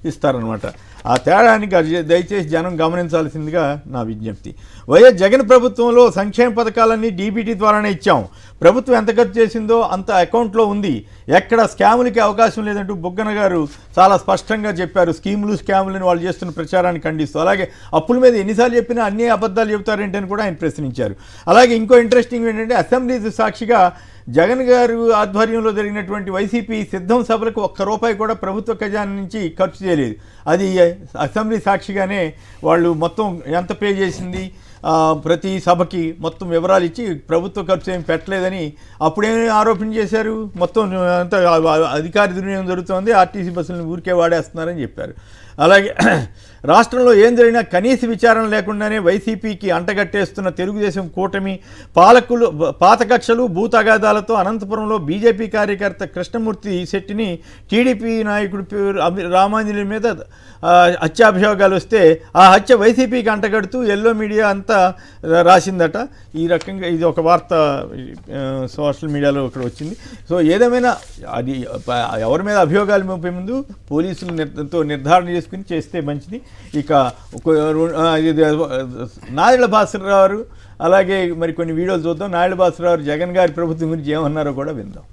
[SPEAKER 2] ఇస్తారనమాట. ఆ తేడాన్ని దయచేసి జనం గమనించాల్సిందిగా నా విజ్ఞప్తి. వైఎస్ జగన్ ప్రభుత్వంలో సంక్షేమ పథకాలన్నీ డీబీటీ ద్వారానే ఇచ్చాం. ప్రభుత్వం ఎంత ఖర్చు చేసిందో అంత అకౌంట్లో ఉంది, ఎక్కడ స్కాములకి అవకాశం లేదంటూ బుగ్గన గారు చాలా స్పష్టంగా చెప్పారు. స్కాములని వాళ్ళు చేస్తున్న ప్రచారాన్ని ఖండిస్తూ. అలాగే అప్పుల మీద ఎన్నిసార్లు చెప్పినా అన్ని అబద్ధాలు చెబుతారేంటని కూడా ఆయన ప్రశ్నించారు. అలాగే ఇంకో ఇంట్రెస్టింగ్ ఏంటంటే అసెంబ్లీ సాక్షిగా జగన్ గారు ఆధ్వర్యంలో జరిగినటువంటి వైసీపీ సిద్ధం సభలకు ₹1 కూడా ప్రభుత్వ ఖజానా నుంచి ఖర్చు చేయలేదు. అది అసెంబ్లీ సాక్షిగానే వాళ్ళు మొత్తం ఎంత పే చేసింది ప్రతి సభకి మొత్తం వివరాలు ఇచ్చి ప్రభుత్వ ఖర్చు ఏమి పెట్టలేదని అప్పుడేమి ఆరోపణ చేశారు. మొత్తం అంతా అధికార దుర్వినియోగం జరుగుతోంది, ఆర్టీసీ బస్సులను ఊరికే వాడేస్తున్నారని చెప్పారు. అలాగే రాష్ట్రంలో ఏం జరిగినా కనీస విచారణ లేకుండానే వైసీపీకి అంటగట్టేస్తున్న తెలుగుదేశం కూటమి పాలకులు పాత కక్షలు భూతగాదాలతో అనంతపురంలో బీజేపీ కార్యకర్త కృష్ణమూర్తి శెట్టిని టీడీపీ నాయకుడు రామాంజనేయుల మీద హత్యాభియోగాలు వస్తే ఆ హత్య వైసీపీకి అంటగడుతూ ఎల్లో మీడియా అంతా రాసిందట. ఈ రకంగా ఇది ఒక వార్త సోషల్ మీడియాలో ఇక్కడ వచ్చింది. సో ఏదేమైనా అది ఎవరి మీద అభియోగాలు మోపే ముందు పోలీసులతో నిర్ధారణ చేసుకుని చేస్తే మంచిది. ఇక నాదెళ్ల భాస్కరరావు అలాగే మరి కొన్ని వీడియోలు చూద్దాం. నాదెళ్ల భాస్కరరావు జగన్ గారి ప్రభుత్వం గురించి ఏమన్నారో కూడా విందాం.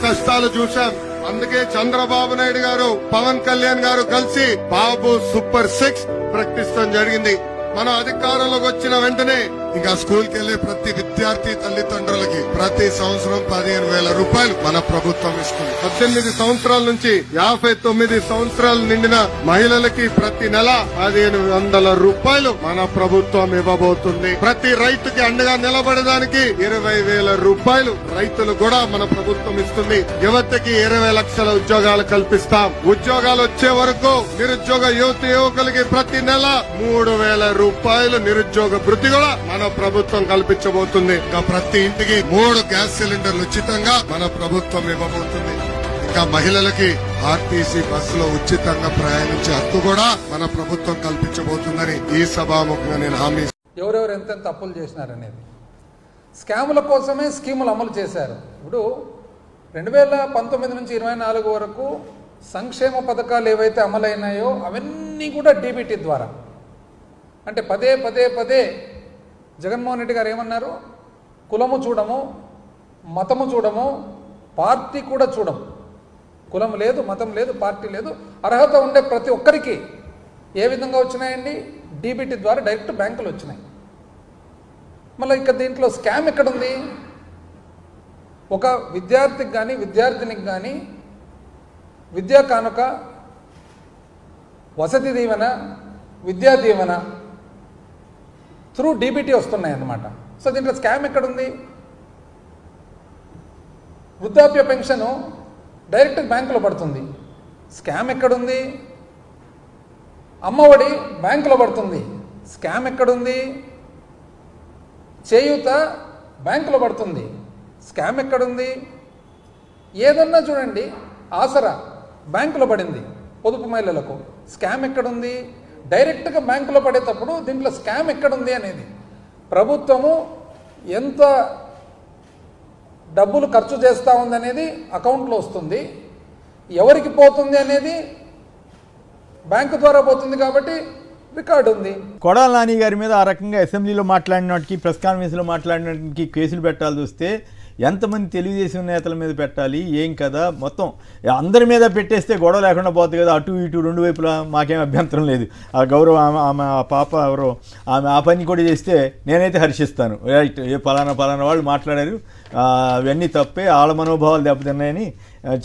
[SPEAKER 4] కష్టాలు చూశాం, అందుకే చంద్రబాబు నాయుడు గారు పవన్ కళ్యాణ్ గారు కలిసి బాబు సూపర్ 6 ప్రకటించడం జరిగింది. మన అధికారంలోకి వచ్చిన వెంటనే ఇంకా స్కూల్కి వెళ్లే ప్రతి విద్యార్థి తల్లిదండ్రులకి ప్రతి సంవత్సరం 15,000 రూపాయలు మన ప్రభుత్వం ఇస్తుంది. 18 సంవత్సరాల నుంచి 59 సంవత్సరాలు నిండిన మహిళలకి ప్రతి నెల 1,500 రూపాయలు మన ప్రభుత్వం ఇవ్వబోతుంది. ప్రతి రైతుకి అండగా నిలబడడానికి 20,000 రూపాయలు రైతులు కూడా మన ప్రభుత్వం ఇస్తుంది. యువతకి 20 లక్షల ఉద్యోగాలు కల్పిస్తాం. ఉద్యోగాలు వచ్చే వరకు నిరుద్యోగ యువకులకి ప్రతి నెల 3,000 రూపాయలు నిరుద్యోగ భృతి కూడా మన ప్రభుత్వం కల్పించబోతుంది. ఇంకా ప్రతి ఇంటికి 3 గ్యాస్ సిలిండర్లు ఉచితంగా మన ప్రభుత్వం ఇవ్వబోతుంది. ఇంకా మహిళలకి ఆర్టీసీ బస్సులో ఉచితంగా ప్రయాణించే హక్కు కూడా మన ప్రభుత్వం కల్పించబోతుందని ఈ సభాముఖంగా నేను హామీ.
[SPEAKER 5] ఎవరెవరు ఎంతెంత అప్పులు చేసినారనేది స్కాముల కోసమే స్కీములు అమలు చేశారు. ఇప్పుడు 2019 నుంచి 24 వరకు సంక్షేమ పథకాలు ఏవైతే అమలైనాయో అవన్నీ కూడా డీబీటీ ద్వారా. అంటే పదే జగన్మోహన్ రెడ్డి గారు ఏమన్నారు? కులము చూడము, మతము చూడము, పార్టీ కూడా చూడము. కులం లేదు, మతం లేదు, పార్టీ లేదు. అర్హత ఉండే ప్రతి ఒక్కరికి ఏ విధంగా వచ్చినాయండి? డీబీటీ ద్వారా డైరెక్ట్ బ్యాంకులు వచ్చినాయి. మళ్ళీ ఇక దీంట్లో స్కామ్ ఎక్కడుంది? ఒక విద్యార్థికి కానీ విద్యార్థినికి కానీ విద్యా కానుక, వసతి దీవెన, విద్యా దీవెన త్రూ డీబీటీ వస్తున్నాయి అన్నమాట. సో దీంట్లో స్కామ్ ఎక్కడుంది? వృద్ధాప్య పెన్షను డైరెక్ట్ బ్యాంకులో పడుతుంది, స్కామ్ ఎక్కడుంది? అమ్మఒడి బ్యాంకులో పడుతుంది, స్కామ్ ఎక్కడుంది? చేయూత బ్యాంకులో పడుతుంది, స్కామ్ ఎక్కడుంది? ఏదన్నా చూడండి, ఆసరా బ్యాంకులో పడింది పొదుపు మహిళలకు, స్కామ్ ఎక్కడుంది? డైరెక్ట్గా బ్యాంకులో పడేటప్పుడు దీంట్లో స్కామ్ ఎక్కడుంది అనేది ప్రభుత్వము ఎంత డబ్బులు ఖర్చు చేస్తూ ఉంది అనేది అకౌంట్లో వస్తుంది, ఎవరికి పోతుంది అనేది బ్యాంకు ద్వారా పోతుంది కాబట్టి రికార్డు ఉంది.
[SPEAKER 2] కొడాల నాని గారి మీద ఆ రకంగా అసెంబ్లీలో మాట్లాడినట్టుకి ప్రెస్ కాన్ఫరెన్స్లో మాట్లాడినట్టుకి కేసులు పెట్టాల్సి వస్తే ఎంతమంది తెలుగుదేశం నేతల మీద పెట్టాలి, ఏం కదా? మొత్తం అందరి మీద పెట్టేస్తే గొడవ లేకుండా పోతుంది కదా, అటు ఇటు రెండు వైపులా మాకేం అభ్యంతరం లేదు. ఆ గౌరవం ఆమె ఆ పాప ఎవరో ఆమె ఆ పని కూడా చేస్తే నేనైతే హర్షిస్తాను. రైట్, ఏ పలానా వాళ్ళు మాట్లాడారు, అవన్నీ తప్పే, ఆళ్ళ మనోభావాలు దెబ్బతిన్నాయని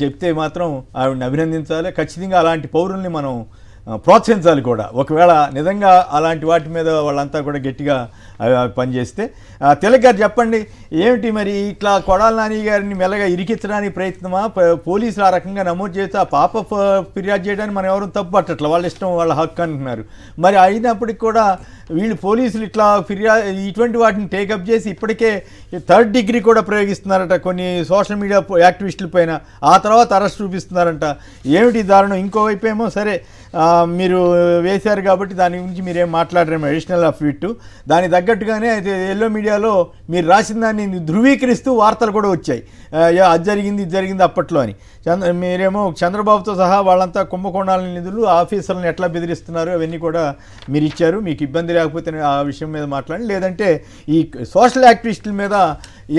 [SPEAKER 2] చెప్తే మాత్రం ఆవిడని అభినందించాలి. ఖచ్చితంగా అలాంటి పౌరుల్ని మనం ప్రోత్సహించాలి కూడా. ఒకవేళ నిజంగా అలాంటి వాటి మీద వాళ్ళంతా కూడా గట్టిగా పనిచేస్తే. తిలక్ గారు చెప్పండి, ఏమిటి మరి ఇట్లా కొడాల నాని గారిని మెల్లగా ఇరికించడానికి ప్రయత్నమా? పోలీసులు ఆ రకంగా నమోదు చేస్తే ఆ పాప ఫిర్యాదు చేయడానికి మనం ఎవరు తప్పు పట్టట్ల, వాళ్ళ ఇష్టం, వాళ్ళ హక్కు అంటున్నారు. మరి అయినప్పటికి కూడా వీళ్ళు పోలీసులు ఇట్లా ఇటువంటి వాటిని టేకప్ చేసి ఇప్పటికే 3rd డిగ్రీ కూడా ప్రయోగిస్తున్నారట కొన్ని సోషల్ మీడియా యాక్టివిస్టుల పైన. ఆ తర్వాత అరెస్ట్ చూపిస్తున్నారంట. ఏమిటి దారుణం? ఇంకోవైపు ఏమో సరే మీరు వేశారు కాబట్టి దాని గురించి మీరేం మాట్లాడరేమో, అడిషనల్ అఫిట్ దానికి తగ్గట్టుగానే అయితే ఎల్లో మీడియాలో మీరు రాసిన దాన్ని ధృవీకరిస్తూ వార్తలు కూడా వచ్చాయి, అది జరిగింది ఇది జరిగింది అప్పట్లో అని. మీరేమో చంద్రబాబుతో సహా వాళ్ళంతా కుంభకోణాల నిధులు ఆఫీసర్లను ఎట్లా బెదిరిస్తున్నారు అవన్నీ కూడా మీరు ఇచ్చారు. మీకు ఇబ్బంది లేకపోతే ఆ విషయం మీద మాట్లాడండి, లేదంటే ఈ సోషల్ యాక్టివిస్టుల మీద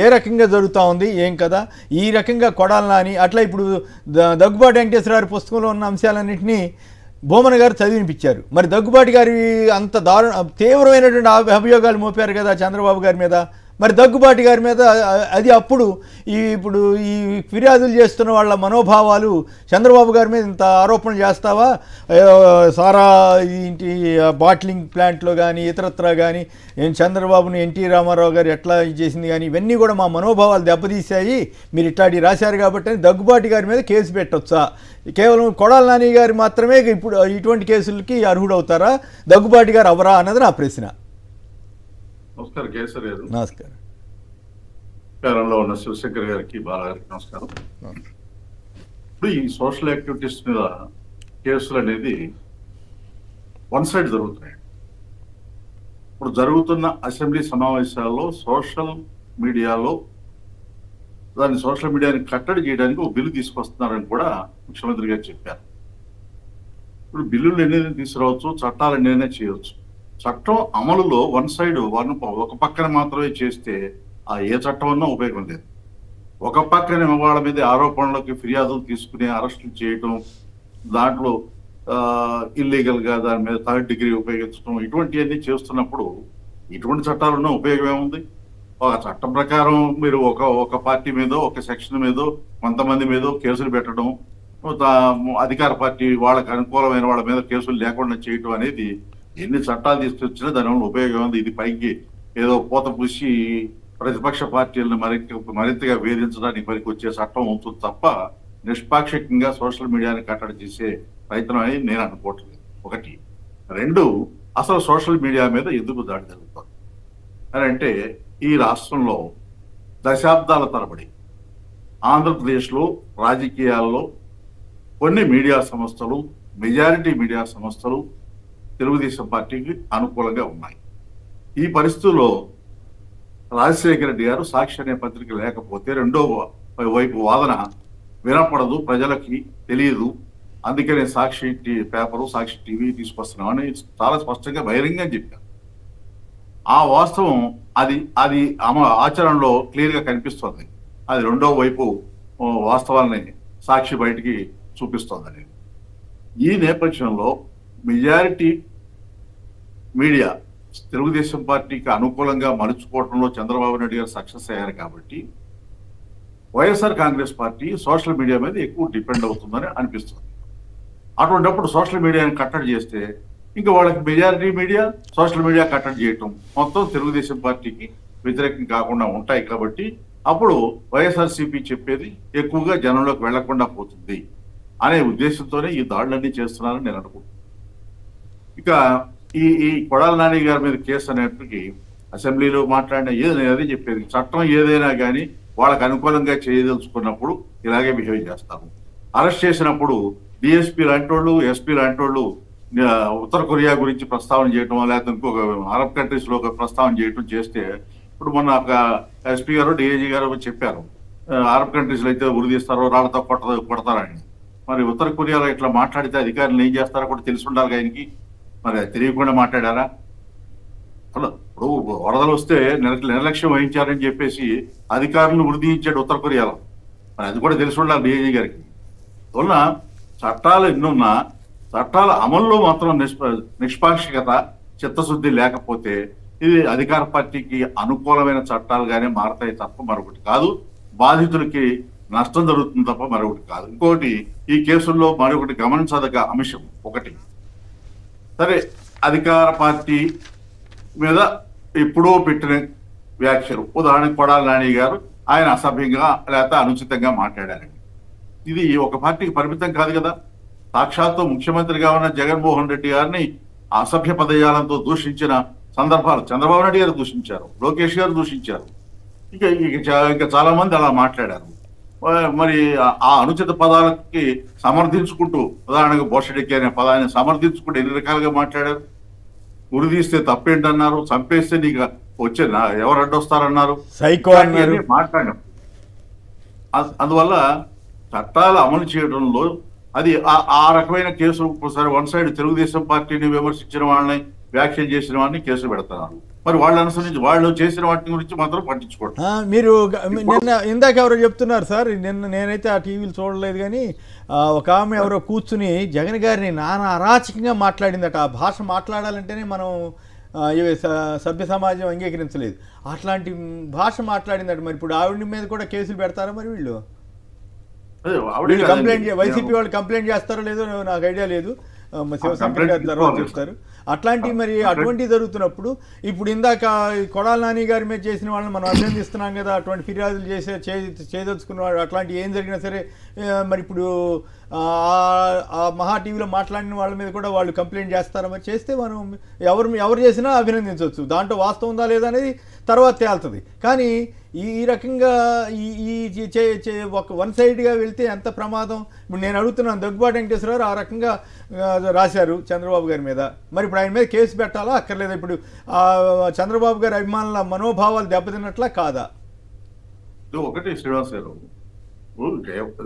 [SPEAKER 2] ఏ రకంగా జరుగుతూ ఉంది ఏం కదా, ఈ రకంగా కొడాల నాని అట్లా ఇప్పుడు దగ్గుబాటి వెంకటేశ్వరరావు పుస్తకంలో ఉన్న అంశాలన్నింటినీ బోమన్ గారు చదివినిపించారు. మరి దగ్గుబాటి గారి అంత తీవ్రమైనటువంటి అభియోగాలు మోపారు కదా చంద్రబాబు గారి మీద. మరి దగ్గుబాటి గారి మీద అది అప్పుడు ఇప్పుడు ఈ ఫిర్యాదులు చేస్తున్న వాళ్ళ మనోభావాలు చంద్రబాబు గారి మీద ఇంత ఆరోపణలు చేస్తావా? సారా ఇంటి బాట్లింగ్ ప్లాంట్లో కానీ ఇతరత్రా కానీ చంద్రబాబుని ఎన్టీ రామారావు గారు ఎట్లా చేసింది కానీ ఇవన్నీ కూడా మా మనోభావాలు దెబ్బతీశాయి, మీరు ఇట్లాంటి రాశారు కాబట్టి దగ్గుబాటి గారి మీద కేసు పెట్టొచ్చా? కేవలం కొడాల నాని గారు మాత్రమే ఇప్పుడు ఇటువంటి కేసులకి అర్హుడవుతారా, దగ్గుబాటి గారు అవరా అన్నది నా ప్రశ్న.
[SPEAKER 6] నమస్కారం కేసరి గారు.
[SPEAKER 2] నమస్కారం.
[SPEAKER 6] కేరళలో ఉన్న శివశంకర్ గారికి, బాలగారికి నమస్కారం. ఇప్పుడు ఈ సోషల్ యాక్టివిటీస్ మీద కేసులు అనేది వన్ సైడ్ జరుగుతున్నాయి. ఇప్పుడు జరుగుతున్న అసెంబ్లీ సమావేశాల్లో సోషల్ మీడియాలో దాన్ని సోషల్ మీడియాని కట్టడి చేయడానికి ఒక బిల్లు తీసుకొస్తున్నారని కూడా ముఖ్యమంత్రి గారు చెప్పారు. ఇప్పుడు బిల్లులు ఎన్నైనా తీసుకురావచ్చు, చట్టాలు ఎన్నైనా చేయవచ్చు. చట్టం అమలులో వన్ సైడ్ ఒక పక్కన మాత్రమే చేస్తే ఆ ఏ చట్టం అన్నా ఉపయోగం లేదు. ఒక పక్కన వాళ్ళ మీద ఆరోపణలకి ఫిర్యాదులు తీసుకుని అరెస్టులు చేయటం, దాంట్లో ఇల్లీగల్ గా దాని మీద 3rd డిగ్రీ ఉపయోగించడం, ఇటువంటివన్నీ చేస్తున్నప్పుడు ఇటువంటి చట్టాలున్న ఉపయోగం ఏముంది? ఒక చట్టం ప్రకారం మీరు ఒక పార్టీ మీదో ఒక సెక్షన్ మీదో కొంతమంది మీదో కేసులు పెట్టడం, అధికార పార్టీ వాళ్ళకి అనుకూలమైన వాళ్ళ మీద కేసులు లేకుండా చేయటం అనేది ఎన్ని చట్టాలు తీసుకొచ్చినా దానివల్ల ఉపయోగం ఉంది. ఇది పైకి ఏదో పూత పూసి ప్రతిపక్ష పార్టీలను మరింతగా వేధించడానికి పనికి వచ్చే చట్టం ఉంటుంది తప్ప నిష్పాక్షికంగా సోషల్ మీడియాని కట్టడి చేసే ప్రయత్నం అని నేను అనుకోవట్లేదు. ఒకటి. 2, అసలు సోషల్ మీడియా మీద ఎందుకు దాడి జరుగుతుంది అని అంటే, ఈ రాష్ట్రంలో దశాబ్దాల తరబడి ఆంధ్రప్రదేశ్లో రాజకీయాల్లో కొన్ని మీడియా సంస్థలు, మెజారిటీ మీడియా సంస్థలు తెలుగుదేశం పార్టీకి అనుకూలంగా ఉన్నాయి. ఈ పరిస్థితుల్లో రాజశేఖర రెడ్డి గారు సాక్షి అనే పత్రిక లేకపోతే రెండో వైపు వాదన వినపడదు, ప్రజలకి తెలియదు, అందుకనే సాక్షి పేపరు, సాక్షి టీవీ తీసుకొస్తున్నామని చాలా స్పష్టంగా బహిరంగంగా చెప్పారు. ఆ వాస్తవం అది అది ఆచరణలో క్లియర్గా కనిపిస్తుంది. అది రెండో వైపు వాస్తవాల్ని సాక్షి బయటికి చూపిస్తోందని. ఈ నేపథ్యంలో మెజారిటీ మీడియా తెలుగుదేశం పార్టీకి అనుకూలంగా మలుచుకోవడంలో చంద్రబాబు నాయుడు గారు సక్సెస్ అయ్యారు కాబట్టి YSR Congress party social media మీద ఎక్కువ డిపెండ్ అవుతుందని అనిపిస్తుంది. అటువంటిప్పుడు సోషల్ మీడియాని కట్టడి చేస్తే ఇంకా వాళ్ళకి మెజారిటీ మీడియా సోషల్ మీడియా కట్టడి చేయటం మొత్తం తెలుగుదేశం పార్టీకి వ్యతిరేకం కాకుండా ఉంటాయి. కాబట్టి అప్పుడు వైఎస్ఆర్సీపీ చెప్పేది ఎక్కువగా జనంలోకి వెళ్లకుండా పోతుంది అనే ఉద్దేశంతోనే ఈ దాడులన్నీ చేస్తున్నారని నేను అనుకుంటున్నాను. ఇక ఈ కొడాల నాని గారి మీద కేసు అనేప్పటికీ అసెంబ్లీలో మాట్లాడిన ఏదైనా అదే చెప్పేది, చట్టం ఏదైనా కానీ వాళ్ళకి అనుకూలంగా చేయదలుచుకున్నప్పుడు ఇలాగే బిహేవ్ చేస్తాము. అరెస్ట్ చేసినప్పుడు డిఎస్పీ లాంటి వాళ్ళు, ఎస్పీ లాంటి వాళ్ళు ఉత్తర కొరియా గురించి ప్రస్తావన చేయటం, లేకపోతే ఇంకొక అరబ్ కంట్రీస్ లో ప్రస్తావన చేయటం చేస్తే, ఇప్పుడు మొన్న ఒక ఎస్పీ గారు డిఐజీ గారు చెప్పారు అరబ్ కంట్రీస్ లో అయితే ఉరిదీస్తారో రాళ్లతో కొడతారని. మరి ఉత్తర కొరియాలో ఇట్లా మాట్లాడితే అధికారులు ఏం చేస్తారో కూడా తెలిసి ఉండాలి ఆయనకి. మరి తెలియకుండా మాట్లాడారా? అలా ఇప్పుడు వరదలు వస్తే నిర్లక్ష్యం వహించారని చెప్పేసి అధికారులను ఉరిదీయించాడు ఉత్తర కొరియాలో. మరి అది కూడా తెలిసి ఉండాలి డిఐజీ గారికి. వల్ల చట్టాలు ఎన్నున్నా చట్టాల అమల్లో మాత్రం నిష్పాక్షికత, చిత్తశుద్ధి లేకపోతే ఇది అధికార పార్టీకి అనుకూలమైన చట్టాలుగానే మారతాయి తప్ప మరొకటి కాదు. బాధితులకి నష్టం జరుగుతుంది తప్ప మరొకటి కాదు. ఇంకొకటి, ఈ కేసుల్లో మరొకటి గమనించదగ్గ అంశం ఒకటి, సరే అధికార పార్టీ మీద ఎప్పుడో పెట్టిన వ్యాఖ్యలు, ఉదాహరణకు కొడాల నాని గారు ఆయన అసభ్యంగా లేకపోతే అనుచితంగా మాట్లాడారండి. ఇది ఒక పార్టీకి పరిమితం కాదు కదా. సాక్షాత్తు ముఖ్యమంత్రిగా ఉన్న జగన్మోహన్ రెడ్డి గారిని అసభ్య పదజాలంతో దూషించిన సందర్భాలు చంద్రబాబు నాయుడు గారు దూషించారు, లోకేష్ గారు దూషించారు, ఇంకా చాలా మంది అలా మాట్లాడారు. మరి ఆ అనుచిత పదాలకి సమర్థించుకుంటూ, ఉదాహరణకు బోషడెక్కి అనే పదాన్ని సమర్థించుకుంటూ ఎన్ని రకాలుగా మాట్లాడారు. ఉరిదీస్తే తప్పేంటన్నారు, చంపేస్తే నీకు వచ్చే ఎవరు అడ్డొస్తారన్నారు, మాట్లాడాం. అందువల్ల చట్టాలు అమలు చేయడంలో అది ఆ రకమైన కేసులు ఒకసారి వన్ సైడ్ తెలుగుదేశం పార్టీని విమర్శించిన వాళ్ళని, వ్యాఖ్యలు చేసిన వాళ్ళని కేసులు పెడతారు. మరి వాళ్ళు అనుసరించి వాళ్ళు చేసిన వాటి గురించి మాత్రం పట్టించుకోండి.
[SPEAKER 2] మీరు నిన్న ఇందాక ఎవరో చెప్తున్నారు సార్, నేనైతే ఆ టీవీలు చూడలేదు కానీ ఒక ఆమె ఎవరో కూర్చుని జగన్ గారిని నానా అరాచకంగా మాట్లాడిందట. ఆ భాష మాట్లాడాలంటేనే మనం సభ్య సమాజం అంగీకరించలేదు, అట్లాంటి భాష మాట్లాడిందట. మరి ఇప్పుడు ఆవిడ మీద కూడా కేసులు పెడతారా? మరి వీళ్ళు కంప్లైంట్, వైసీపీ వాళ్ళు కంప్లైంట్ చేస్తారో లేదో నాకు ఐడియా లేదు, శివశంకర్ గారి తర్వాత చెప్తారు. అట్లాంటివి మరి అటువంటివి జరుగుతున్నప్పుడు ఇప్పుడు ఇందాక కొడాల నాని గారి మీద చేసిన వాళ్ళని మనం అభినందిస్తున్నాం కదా, అటువంటి ఫిర్యాదులు చేయదలుచుకున్న వాళ్ళు అట్లాంటివి ఏం జరిగినా సరే మరి ఇప్పుడు ఆ మహా టీవీలో మాట్లాడిన వాళ్ళ మీద కూడా వాళ్ళు కంప్లైంట్ చేస్తారా? మరి చేస్తే మనం ఎవరు చేసినా అభినందించవచ్చు, దాంట్లో వాస్తవం ఉందా లేదా అనేది తర్వాత తేలుతుంది. కానీ ఈ రకంగా ఒక వన్ సైడ్గా వెళ్తే ఎంత ప్రమాదం. ఇప్పుడు నేను అడుగుతున్నాను, దగ్గుబాటి వెంకటేశ్వరరావు ఆ రకంగా రాశారు చంద్రబాబు గారి మీద, మరి ఇప్పుడు ఆయన మీద కేసు పెట్టాలా అక్కర్లేదా? ఇప్పుడు చంద్రబాబు గారి అభిమానుల మనోభావాలు దెబ్బతిన్నట్లా కాదా?
[SPEAKER 6] ఒకటి శ్రీనివాస్ గారు,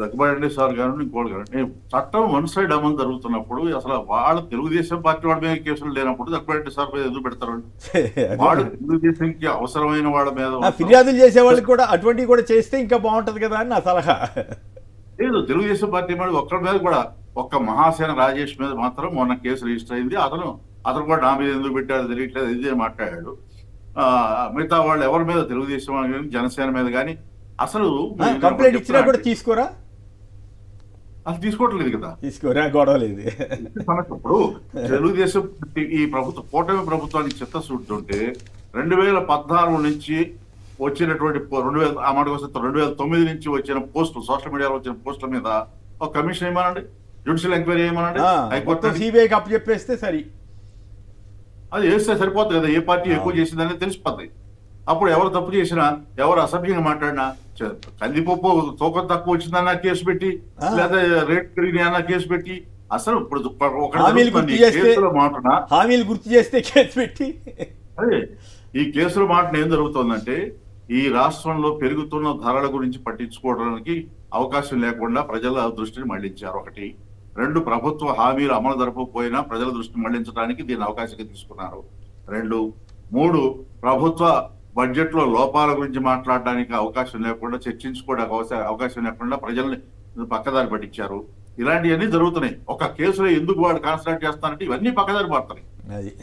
[SPEAKER 6] దగ్గుబాటి సార్ గారు ఇంకోటి గారు, చట్టం వన్ సైడ్ అమలు జరుగుతున్నప్పుడు అసలు వాళ్ళ తెలుగుదేశం పార్టీ వాళ్ళ మీద కేసులు లేనప్పుడు దగ్గుబాటి సార్ మీద ఎందుకు పెడతారు? వాళ్ళు తెలుగుదేశంకి అవసరమైన వాళ్ళ మీద
[SPEAKER 2] ఫిర్యాదులు చేసే వాళ్ళకి కూడా అటువంటివి కూడా చేస్తే ఇంకా బాగుంటది కదా అని నా సలహా.
[SPEAKER 6] లేదు, తెలుగుదేశం పార్టీ మీద ఒక్కరి మీద కూడా, ఒక్క మహాసేన రాజేష్ మీద మాత్రం మొన్న కేసు రిజిస్టర్ అయింది. అతను కూడా నా మీద ఎందుకు పెట్టాడు తెలియట్లేదు, ఇదే మాట్లాడాడు. మిగతా వాళ్ళు ఎవరి మీద, తెలుగుదేశం కానీ జనసేన మీద కానీ అసలు
[SPEAKER 2] కంప్లైంట్ ఇచ్చినా కూడా తీసుకోరా?
[SPEAKER 6] అసలు తీసుకోవట్లేదు కదా,
[SPEAKER 2] తీసుకోరా, గొడవ లేదు.
[SPEAKER 6] ఇప్పుడు తెలుగుదేశం ఈ ప్రభుత్వం, కూటమి ప్రభుత్వానికి చిత్తశుద్ధి ఉంటే 2014 నుంచి వచ్చినటువంటి 2009 నుంచి వచ్చిన పోస్టులు, సోషల్ మీడియాలో వచ్చిన పోస్టుల మీద ఒక కమిషన్ ఏమనండి, జ్యుడిషియల్ ఎంక్వైరీ ఏమనండి, హైకోర్టు
[SPEAKER 2] సిబిఐకి అప్పచెప్పేస్తే సరి,
[SPEAKER 6] అది వేస్తే సరిపోతుంది కదా. ఏ పార్టీ ఎక్కువ చేసిందని తెలిసిపోద్ది. అప్పుడు ఎవరు తప్పు చేసినా, ఎవరు అసభ్యంగా మాట్లాడినా, కందిపప్పు తూకం తక్కువ వచ్చిందన్న కేసు పెట్టి, లేదా రేట్ పెరిగినా కేసు పెట్టి, అసలు ఇప్పుడు
[SPEAKER 2] హామీలు గుర్తు చేస్తే కేసు పెట్టి,
[SPEAKER 6] అదే ఈ కేసుల మాట ఏం జరుగుతుందంటే, ఈ రాష్ట్రంలో పెరుగుతున్న ధరల గురించి పట్టించుకోవడానికి అవకాశం లేకుండా ప్రజల దృష్టిని మళ్లించారు. ఒకటి. 2, ప్రభుత్వ హామీలు అమలు జరపకపోయినా ప్రజల దృష్టిని మళ్లించడానికి దీన్ని అవకాశంగా తీసుకున్నారు. 2. 3, ప్రభుత్వ బడ్జెట్ లో లోపాల గురించి మాట్లాడడానికి అవకాశం లేకుండా, చర్చించుకోవడానికి అవకాశం లేకుండా ప్రజల్ని పక్కదారి పట్టించారు. ఇలాంటివన్నీ జరుగుతున్నాయి. ఒక కేసులో ఎందుకు వాడు కాన్సన్ట్రేట్ చేస్తానంటే ఇవన్నీ పక్కదారి పడతాయి.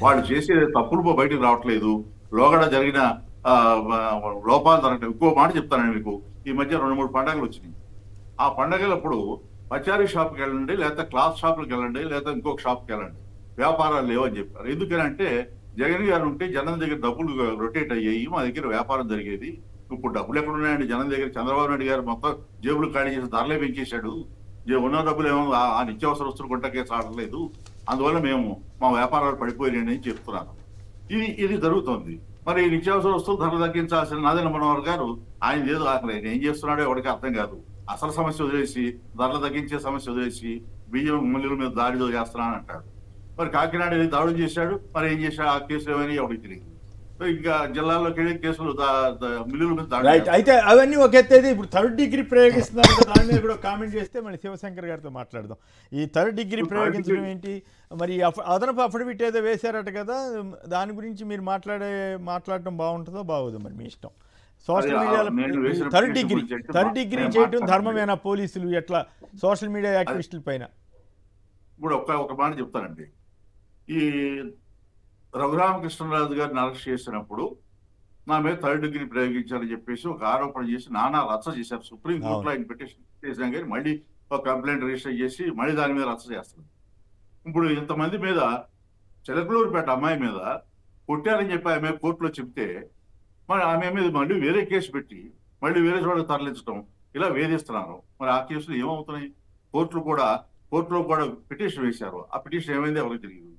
[SPEAKER 6] వాళ్ళు చేసే తప్పులు బయటకు రావట్లేదు. లోగడ జరిగిన లోపాలు జరగటం. ఇంకో మాట చెప్తానండి మీకు. ఈ మధ్య 2-3 పండుగలు వచ్చినాయి. ఆ పండుగలప్పుడు పచారీ షాప్కి వెళ్ళండి, లేకపోతే క్లాత్ షాప్కి వెళ్ళండి, లేకపోతే ఇంకొక షాప్కి వెళ్ళండి, వ్యాపారాలు లేవని చెప్పారు. ఎందుకనంటే జగన్ గారు ఉంటే జనం దగ్గర డబ్బులు రొటేట్ అయ్యాయి, మా దగ్గర వ్యాపారం జరిగేది. ఇప్పుడు డబ్బులు ఎక్కడ ఉన్నాయండి జనం దగ్గర? చంద్రబాబు నాయుడు గారు మొత్తం జేబులు ఖాళీ చేసి ధరలే పెంచేశాడు. ఉన్న డబ్బులు ఏమో ఆ నిత్యావసర వస్తువులు కొంటకే సాడలేదు. అందువల్ల మేము మా వ్యాపారాలు పడిపోయాయని చెప్తున్నాను. ఇది జరుగుతుంది. మరి నిత్యావసర వస్తువులు ధరలు తగ్గించాల్సిన నాదెండ్ల మనోహర్ గారు ఆయన ఏదో ఆయన ఏం చేస్తున్నాడో ఎవరికి అర్థం కాదు. అసలు సమస్య వదిలేసి, ధరలు తగ్గించే సమస్య వదిలేసి బియ్యం మిల్లుల మీద దాడిలో చేస్తున్నాను అంటాడు. మరి కాకినాడ దాడులు చేశాడు, మరి ఏం చేశాడు? ఆ కేసులు ఏమైనా ఎవరికి తెలియదు. ఇంకా జిల్లాల్లోకి వెళ్ళి కేసులు మిల్లుల మీద దాడి.
[SPEAKER 2] అయితే అవన్నీ ఒక ఎత్తేది. ఇప్పుడు 3rd డిగ్రీ ప్రయోగిస్తున్నారు, దాని మీద కూడా కామెంట్ చేస్తే మళ్ళీ శివశంకర్ గారితో మాట్లాడదాం. ఈ 3rd డిగ్రీ ప్రయోగించడం ఏంటి? మరి అదనపు అఫిడవిట్ ఏదో వేశారట కదా, దాని గురించి మీరు మాట్లాడటం బాగుంటుందో బాగోదు, మరి మీ ఇష్టం. సోషల్ మీడియాలో 3rd డిగ్రీ చేయటం ధర్మమేనా? పోలీసులు ఎట్లా సోషల్ మీడియా యాక్టివిస్టుల పైన?
[SPEAKER 6] ఇప్పుడు ఒక మాట చెప్తానండి. ఈ రఘురామకృష్ణరాజు గారిని అరెస్ట్ చేసినప్పుడు నా మీద 3rd డిగ్రీ ప్రయోగించాలని చెప్పేసి ఒక ఆరోపణ చేసి నానా రచ్చ చేశారు. సుప్రీంకోర్టులో ఆయన పిటిషన్ చేసినా కానీ మళ్ళీ ఒక కంప్లైంట్ రిజిస్టర్ చేసి మళ్ళీ దాని మీద రచ్చ చేస్తారు. ఇప్పుడు ఇంతమంది మీద, చిలకలూరుపేట అమ్మాయి మీద కొట్టారని చెప్పి ఆమె కోర్టులో చెప్తే మరి ఆమె మీద మళ్ళీ వేరే కేసు పెట్టి మళ్ళీ వేరే చోటకి తరలించడం, ఇలా వేధిస్తున్నారు. మరి ఆ కేసులు ఏమవుతున్నాయి? కోర్టులో కూడా పిటిషన్ వేశారు. ఆ పిటిషన్ ఏమైంది ఎవరికి తెలియదు.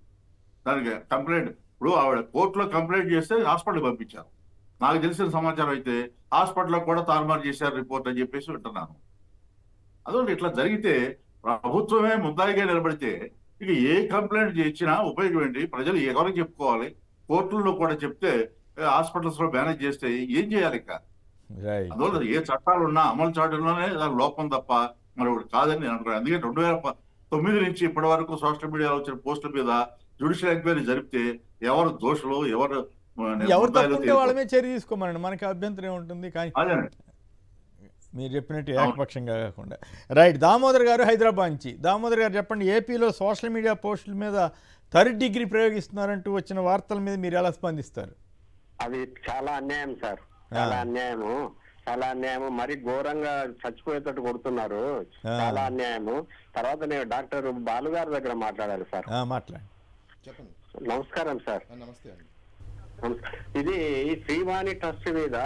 [SPEAKER 6] దానికి కంప్లైంట్, ఇప్పుడు ఆవిడ కోర్టులో కంప్లైంట్ చేస్తే హాస్పిటల్కి పంపించారు. నాకు తెలిసిన సమాచారం అయితే హాస్పిటల్లో కూడా తారుమారు చేశారు రిపోర్ట్ అని చెప్పేసి వింటున్నాను. అదొకటి ఇట్లా జరిగితే ప్రభుత్వమే ముద్దాయిగా నిలబడితే ఇక ఏ కంప్లైంట్ చేసినా ఉపయోగం ఏంటి? ప్రజలు ఎవరికి చెప్పుకోవాలి? కోర్టుల్లో కూడా చెప్తే హాస్పిటల్స్ లో మేనేజ్ చేస్తే ఏం చేయాలి? ఇక అందువల్ల ఏ చట్టాలు ఉన్నా అమలు చాటులోనే దాని లోపం తప్ప మరి కాదని నేను అనుకున్నాను. అందుకే 2009 నుంచి ఇప్పటి వరకు సోషల్ మీడియాలో వచ్చిన పోస్టుల మీద జ్యుడిషియల్ ఎంక్వైరీ జరిపితే ఎవరు దోషులు, ఎవరు
[SPEAKER 2] తప్పుంటే వాళ్ళ మీద చర్య తీసుకోమనండి, మనకి అభ్యంతరం ఉంటుంది. కానీ మీరు చెప్పినట్టు ఏకపక్షంగా కాకుండా. రైట్. దామోదర్ గారు హైదరాబాద్ నుంచి. దామోదర్ గారు చెప్పండి, ఏపీలో సోషల్ మీడియా పోస్టుల మీద 3rd డిగ్రీ ప్రయోగిస్తున్నారంటూ వచ్చిన వార్తల మీద మీరు ఎలా స్పందిస్తారు?
[SPEAKER 7] అది చాలా అన్యాయం సార్, చాలా అన్యాయము. మరి ఘోరంగా చచ్చిపోయేటట్టు కొడుతున్నారు. చాలా అన్యాయము. తర్వాత నేను డాక్టర్ బాలు గారి దగ్గర మాట్లాడాలి సార్.
[SPEAKER 2] మాట్లాడండి.
[SPEAKER 3] చెప్పండి.
[SPEAKER 7] నమస్కారం సార్.
[SPEAKER 3] నమస్తే అండి.
[SPEAKER 7] ఇది శ్రీవాణి ట్రస్ట్ మీద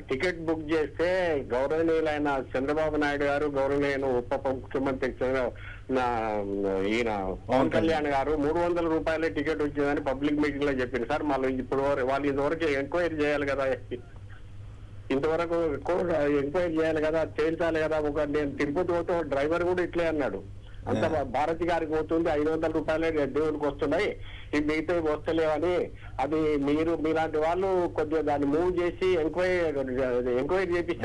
[SPEAKER 7] టికెట్ బుక్ చేస్తే గౌరవనీయులైన చంద్రబాబు నాయుడు గారు, గౌరవనీయులైన ఉప ముఖ్యమంత్రి ఈయన పవన్ కళ్యాణ్ గారు 300 రూపాయలే టికెట్ వచ్చిందని పబ్లిక్ మీటింగ్ లో చెప్పింది సార్. మళ్ళీ ఇప్పుడు వాళ్ళు ఇంతవరకు ఎంక్వైరీ చేయాలి కదా, ఎంక్వైరీ చేయాలి కదా, తేల్చాలి కదా. నేను తిరుపతి పోతే డ్రైవర్ కూడా ఇట్లే అన్నాడు. అంత భారతి గారికి పోతుంది 500 రూపాయలే దేవుడికి వస్తున్నాయి, ఈ మిగతా వస్తలేవని. అది మీలాంటి వాళ్ళు కొద్దిగా దాన్ని మూవ్ చేసి ఎంక్వైరీ చేపిస్తే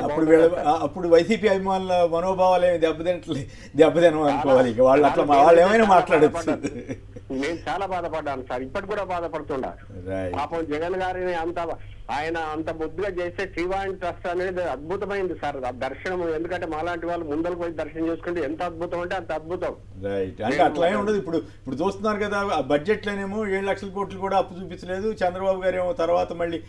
[SPEAKER 2] అప్పుడు వైసీపీ అభిమానుల మనోభావాలు ఏమి దెబ్బతినం అనుకోవాలి. వాళ్ళు అట్లా వాళ్ళు ఏమైనా మాట్లాడచ్చు.
[SPEAKER 7] నేను చాలా బాధపడ్డాను సార్, ఇప్పటి కూడా బాధపడుతున్నా. పాపం జగన్ గారిని ఆయన అంత బుద్ధిగా చేస్తే శ్రీవాణి ట్రస్ట్ అనేది అద్భుతమైంది సార్ ఆ దర్శనం. ఎందుకంటే మాలాంటి వాళ్ళు ముందరకు పోయి దర్శనం చేసుకుంటే ఎంత అద్భుతం అంటే అంత అద్భుతం.
[SPEAKER 2] రైట్. అంటే అట్లా ఏమి ఉండదు. ఇప్పుడు చూస్తున్నారు కదా, బడ్జెట్ లోనేమో 7 లక్షల కోట్లు కూడా అప్పు చూపించలేదు. చంద్రబాబు గారు ఏమో తర్వాత మళ్ళీ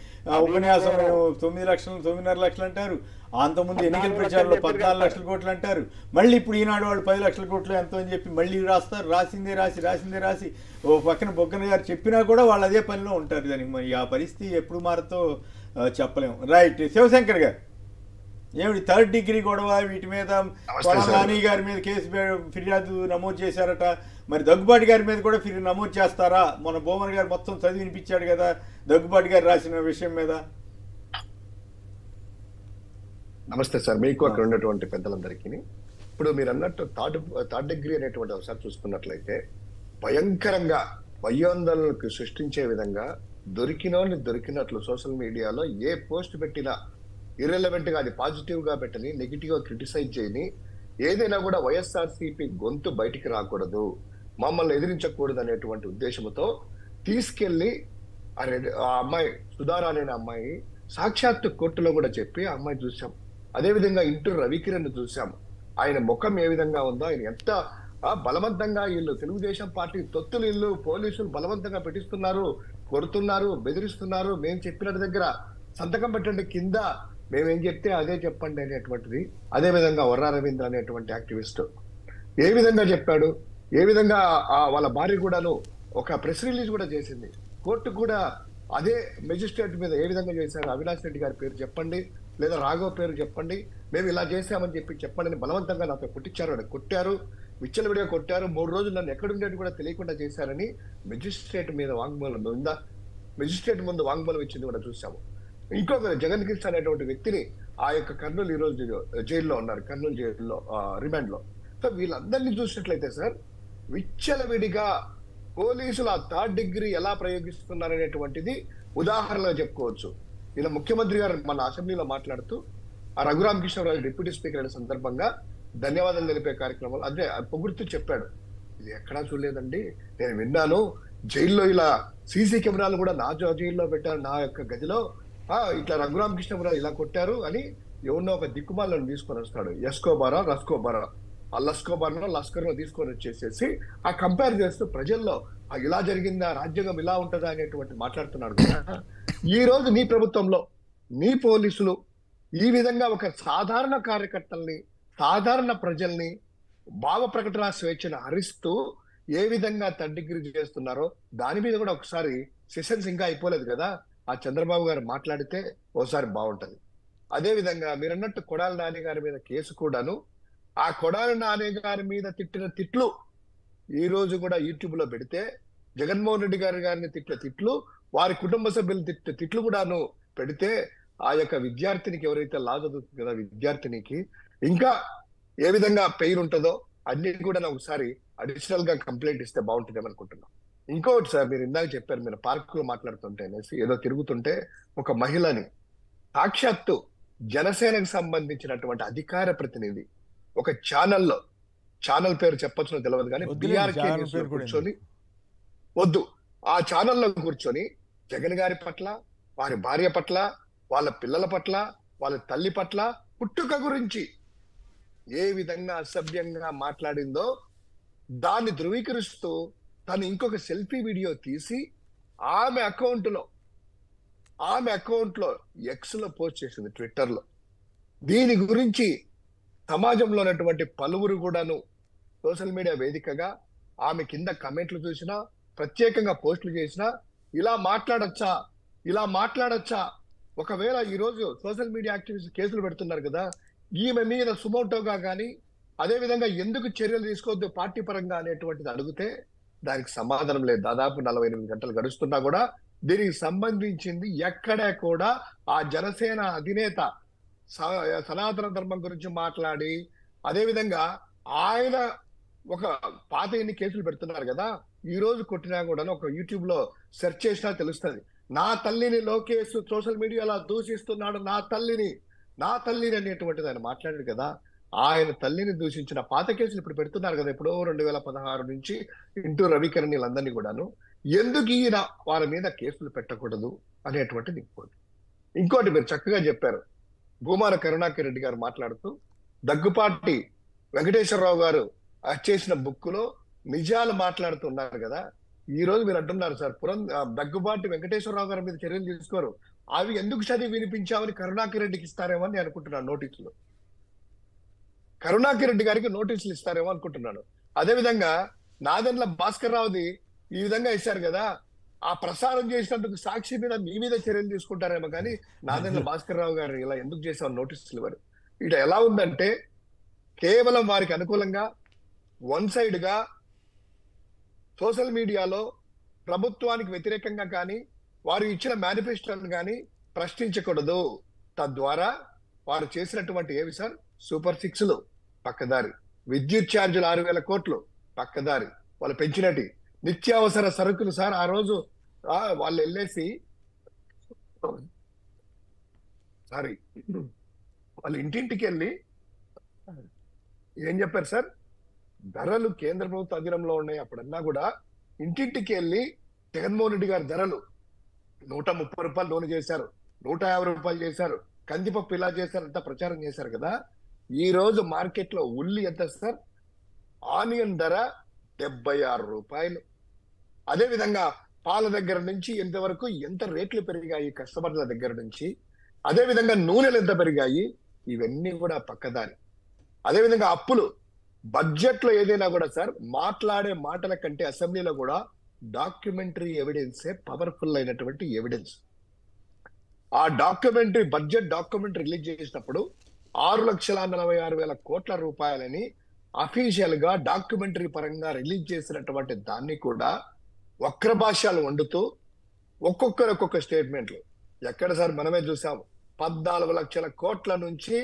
[SPEAKER 2] ఉపన్యాసం 9 లక్షలు 9.5 లక్షలు అంటారు. అంతకుముందు ఎన్నికల ప్రచారంలో 14 లక్షల కోట్లు అంటారు. మళ్ళీ ఇప్పుడు ఈనాడు వాళ్ళు 10 లక్షల కోట్లు ఎంతో అని చెప్పి మళ్ళీ రాస్తారు. రాసిందే రాసి ఓ పక్కన బొగ్గన గారు చెప్పినా కూడా వాళ్ళు అదే పనిలో ఉంటారు. దానికి మరి ఆ పరిస్థితి ఎప్పుడు మారుతో చెప్పలేము. రైట్. శివశంకర్ గారు, ఏమిటి 3rd డిగ్రీ గొడవ, వీటి మీద నాని గారి మీద కేసు ఫిర్యాదు నమోదు చేశారట. మరి దగ్గుబాటి గారి మీద కూడా నమోదు చేస్తారా? మన బోమన్ గారు మొత్తం చదివి వినిపించాడు కదా దగ్గుబాటి గారు రాసిన విషయం మీద.
[SPEAKER 8] నమస్తే సార్, మీకు అక్కడ ఉన్నటువంటి పెద్దలందరికీ. ఇప్పుడు మీరు అన్నట్టు థర్డ్ డిగ్రీ అనేటువంటి ఒకసారి చూసుకున్నట్లయితే భయంకరంగా భయోందోళనకు సృష్టించే విధంగా దొరికినట్లు సోషల్ మీడియాలో ఏ పోస్ట్ పెట్టినా ఇర్రెలవెంట్ గా, అది పాజిటివ్ గా పెట్టని, నెగిటివ్ గా క్రిటిసైజ్ చేయని, ఏదైనా కూడా వైఎస్ఆర్సీపీ గొంతు బయటికి రాకూడదు, మమ్మల్ని ఎదిరించకూడదు అనేటువంటి ఉద్దేశంతో తీసుకెళ్లి ఆ అమ్మాయి సుధారాణి అనే అమ్మాయి సాక్షాత్తు కోర్టులో కూడా చెప్పి ఆ అమ్మాయి చూసాం. అదేవిధంగా ఇంటూరు రవికిరణ్ చూసాం. ఆయన ముఖం ఏ విధంగా ఉందో, ఆయన ఎంత బలవంతంగా వీళ్ళు తెలుగుదేశం పార్టీ తొత్తులు ఇల్లు పోలీసులు బలవంతంగా పెట్టిస్తున్నారు, కొడుతున్నారు, బెదిరిస్తున్నారు. మేము చెప్పినట్టు దగ్గర సంతకం పెట్టండి, కింద మేమేం చెప్తే అదే చెప్పండి అనేటువంటిది. అదే విధంగా వర్రా రవీంద్ర అనేటువంటి యాక్టివిస్ట్ ఏ విధంగా చెప్పాడు, ఏ విధంగా వాళ్ళ భార్య కూడాను ఒక ప్రెస్ రిలీజ్ కూడా చేసింది. కోర్టు కూడా అదే మెజిస్ట్రేట్ మీద ఏ విధంగా చేశారు, అవినాష్ రెడ్డి గారి పేరు చెప్పండి, లేదా రాఘవ్ పేరు చెప్పండి, మేము ఇలా చేశామని చెప్పండి అని బలవంతంగా నాతో కొట్టించారు. అని కొట్టారు, విచ్చలవిడిగా కొట్టారు. 3 రోజులు నన్ను ఎక్కడుండేది కూడా తెలియకుండా చేశారని మెజిస్ట్రేట్ మీద వాంగ్మూలం ఉందా, మెజిస్ట్రేట్ ముందు వాంగ్మూలం ఇచ్చింది కూడా చూసాము. ఇంకొక జగన్ కృష్ణ అనేటువంటి వ్యక్తిని ఆ యొక్క కర్నూలు ఈ రోజు జైల్లో ఉన్నారు, కర్నూలు జైల్లో రిమాండ్ లో. సో వీళ్ళందరినీ చూసినట్లయితే సార్ విచ్చలవిడిగా పోలీసులు ఆ 3rd డిగ్రీ ఎలా ప్రయోగిస్తున్నారనేటువంటిది ఉదాహరణగా చెప్పుకోవచ్చు. ఇలా ముఖ్యమంత్రి గారు మన అసెంబ్లీలో మాట్లాడుతూ ఆ రఘురామకృష్ణరాజు డిప్యూటీ స్పీకర్ అయిన సందర్భంగా ధన్యవాదాలు తెలిపే కార్యక్రమాలు అదే పొగుడుతూ చెప్పాడు. ఇది ఎక్కడా చూడలేదండి, నేను విన్నాను, జైల్లో ఇలా సీసీ కెమెరాలు కూడా నా జైల్లో పెట్టారు, నా యొక్క గదిలో ఇట్లా రఘురామకృష్ణరాజు ఇలా కొట్టారు అని ఎవరినో ఒక దిక్కుమాలను తీసుకొని వస్తాడు. ఎస్కోబారా రస్కోబారా, ఆ లస్కోబార్నో లస్కర్నో తీసుకొని వచ్చేసేసి ఆ కంపేర్ చేస్తూ ప్రజల్లో ఇలా జరిగిందా, రాజ్యాంగం ఇలా ఉంటుందా అనేటువంటి మాట్లాడుతున్నాడు కదా. ఈ రోజు నీ ప్రభుత్వంలో నీ పోలీసులు ఈ విధంగా ఒక సాధారణ కార్యకర్తల్ని, సాధారణ ప్రజల్ని భావ ప్రకటన స్వేచ్ఛను హరిస్తూ ఏ విధంగా 3rd డిగ్రీ చేస్తున్నారో దాని మీద కూడా ఒకసారి సెషన్స్ ఇంకా అయిపోలేదు కదా, ఆ చంద్రబాబు గారు మాట్లాడితే ఓసారి బాగుంటది. అదే విధంగా మీరు అన్నట్టు కొడాలి నాని గారి మీద కేసు కూడాను, ఆ కొడాలి నాని గారి మీద తిట్టిన తిట్లు ఈ రోజు కూడా యూట్యూబ్ లో పెడితే, జగన్మోహన్ రెడ్డి గారిని తిట్టిన తిట్లు, వారి కుటుంబ సభ్యులు తిట్టిన తిట్లు కూడాను పెడితే ఆ యొక్క విద్యార్థినికి ఎవరైతే లా చదువుతుంది కదా విద్యార్థినికి ఇంకా ఏ విధంగా పెయిన్ ఉంటుందో అన్ని కూడా ఒకసారి అడిషనల్ గా కంప్లైంట్ ఇస్తే బాగుంటుందేమో అనుకుంటున్నాం. ఇంకోటి సార్, మీరు ఇందాక చెప్పారు, మీరు పార్కులో మాట్లాడుతుంటే అనేసి ఏదో తిరుగుతుంటే ఒక మహిళని సాక్షాత్తు జనసేనకు సంబంధించినటువంటి అధికార ప్రతినిధి ఒక ఛానల్ పేరు చెప్పొచ్చునో తెలియదు కానీ బీఆర్కే న్యూస్ లో కూర్చొని వద్దు ఆ ఛానల్లో కూర్చొని జగన్ గారి పట్ల, వారి భార్య పట్ల, వాళ్ళ పిల్లల పట్ల, వాళ్ళ తల్లి పట్ల, పుట్టుక గురించి ఏ విధంగా అసభ్యంగా మాట్లాడిందో దాన్ని ధృవీకరిస్తూ తను ఇంకొక సెల్ఫీ వీడియో తీసి ఆమె అకౌంట్ లో ఎక్స్ లో పోస్ట్ చేసింది, ట్విట్టర్ లో. దీని గురించి సమాజంలో ఉన్నటువంటి పలువురు కూడాను సోషల్ మీడియా వేదికగా ఆమె కింద కమెంట్లు చూసినా, ప్రత్యేకంగా పోస్టులు చేసినా ఇలా మాట్లాడచ్చా ఒకవేళ ఈ రోజు సోషల్ మీడియా యాక్టివిస్ట్ కేసులు పెడుతున్నారు కదా, ఈమె మీద సుమోటోగా కానీ అదే విధంగా ఎందుకు చర్యలు తీసుకోవద్దు పార్టీ పరంగా అనేటువంటిది అడిగితే దానికి సమాధానం లేదు. దాదాపు 48 గంటలు గడుస్తున్నా కూడా దీనికి సంబంధించింది ఎక్కడే కూడా ఆ జనసేన అధినేత సనాతన ధర్మం గురించి మాట్లాడి, అదే విధంగా ఆయన ఒక పాత ఎన్ని కేసులు పెడుతున్నారు కదా, ఈ రోజు కొట్టినా కూడా ఒక యూట్యూబ్ లో సెర్చ్ చేసినా తెలుస్తుంది. నా తల్లిని లోకేష్ సోషల్ మీడియాలో దూషిస్తున్నాడు, నా తల్లిని అనేటువంటిది ఆయన మాట్లాడాడు కదా. ఆయన తల్లిని దూషించిన పాత కేసులు ఇప్పుడు పెడుతున్నారు కదా, ఎప్పుడో 2016 నుంచి ఇంటూరు రవికిరణ్ వీళ్ళందరినీ కూడాను. ఎందుకు ఈయన వారి మీద కేసులు పెట్టకూడదు అనేటువంటిది ఇంకోటి మీరు చక్కగా చెప్పారు. భూమాన కరుణాకర్ రెడ్డి గారు మాట్లాడుతూ దగ్గుపాటి వెంకటేశ్వరరావు గారు చేసిన బుక్ లో నిజాలు మాట్లాడుతున్నారు కదా. ఈ రోజు మీరు అంటున్నారు సార్, దగ్గుబాటి వెంకటేశ్వరరావు గారి మీద చర్యలు తీసుకోరు, అవి ఎందుకు చదివి వినిపించామని కరుణాకర్ రెడ్డికి ఇస్తారేమో అని అనుకుంటున్నాను. నోటీసులు కరుణాకర్ రెడ్డి గారికి నోటీసులు ఇస్తారేమో అనుకుంటున్నాను. అదేవిధంగా నాదెండ్ల భాస్కర్ రావుది ఈ విధంగా ఇచ్చారు కదా, ఆ ప్రసారం చేసినందుకు సాక్షి మీద మీ మీద చర్యలు తీసుకుంటారేమో కానీ నాదెండ్ల భాస్కర్ రావు గారు ఇలా ఎందుకు చేసామని నోటీసులు ఇవ్వరు. ఇట ఎలా ఉందంటే కేవలం వారికి అనుకూలంగా వన్ సైడ్ గా సోషల్ మీడియాలో ప్రభుత్వానికి వ్యతిరేకంగా కానీ వారు ఇచ్చిన మేనిఫెస్టోను కానీ ప్రశ్నించకూడదు. తద్వారా వారు చేసినటువంటి ఏవి సార్, సూపర్ 6లు పక్కదారి, విద్యుత్ ఛార్జీలు 6,000 కోట్లు పక్కదారి, వాళ్ళు పెంచినటి నిత్యావసర సరుకులు సార్ ఆ రోజు వాళ్ళు వెళ్ళేసి వాళ్ళు ఇంటింటికి వెళ్ళి ఏం చెప్పారు సార్, ధరలు కేంద్ర ప్రభుత్వ అధీనంలో ఉన్నాయి అప్పుడన్నా కూడా ఇంటింటికి వెళ్ళి జగన్మోహన్ రెడ్డి గారి ధరలు 130 రూపాయలు నూనె చేశారు, 150 రూపాయలు చేశారు, కందిపప్పు ఇలా చేశారు, అంతా ప్రచారం చేశారు కదా. ఈ రోజు మార్కెట్ లో ఉల్లి ఎంత సార్? ఆనియన్ ధర 76 రూపాయలు. అదే విధంగా పాల దగ్గర నుంచి ఎంతవరకు ఎంత రేట్లు పెరిగాయి కస్టమర్ల దగ్గర నుంచి. అదే విధంగా నూనెలు ఎంత పెరిగాయి, ఇవన్నీ కూడా పక్కదారి. అదే విధంగా అప్పులు, బడ్జెట్ లో ఏదైనా కూడా సార్ మాట్లాడే మాటల కంటే అసెంబ్లీలో కూడా డాక్యుమెంటరీ ఎవిడెన్సే పవర్ఫుల్ అయినటువంటి ఎవిడెన్స్. ఆ బడ్జెట్ డాక్యుమెంటరీ రిలీజ్ చేసినప్పుడు 6,46,000 కోట్ల రూపాయలని అఫీషియల్ గా డాక్యుమెంటరీ పరంగా రిలీజ్ చేసినటువంటి దాన్ని కూడా వక్ర భాషలు వండుతూ ఒక్కొక్కరు ఒక్కొక్క స్టేట్మెంట్లు. ఎక్కడ సార్ మనమే చూసాం, 14 లక్షల కోట్ల నుంచి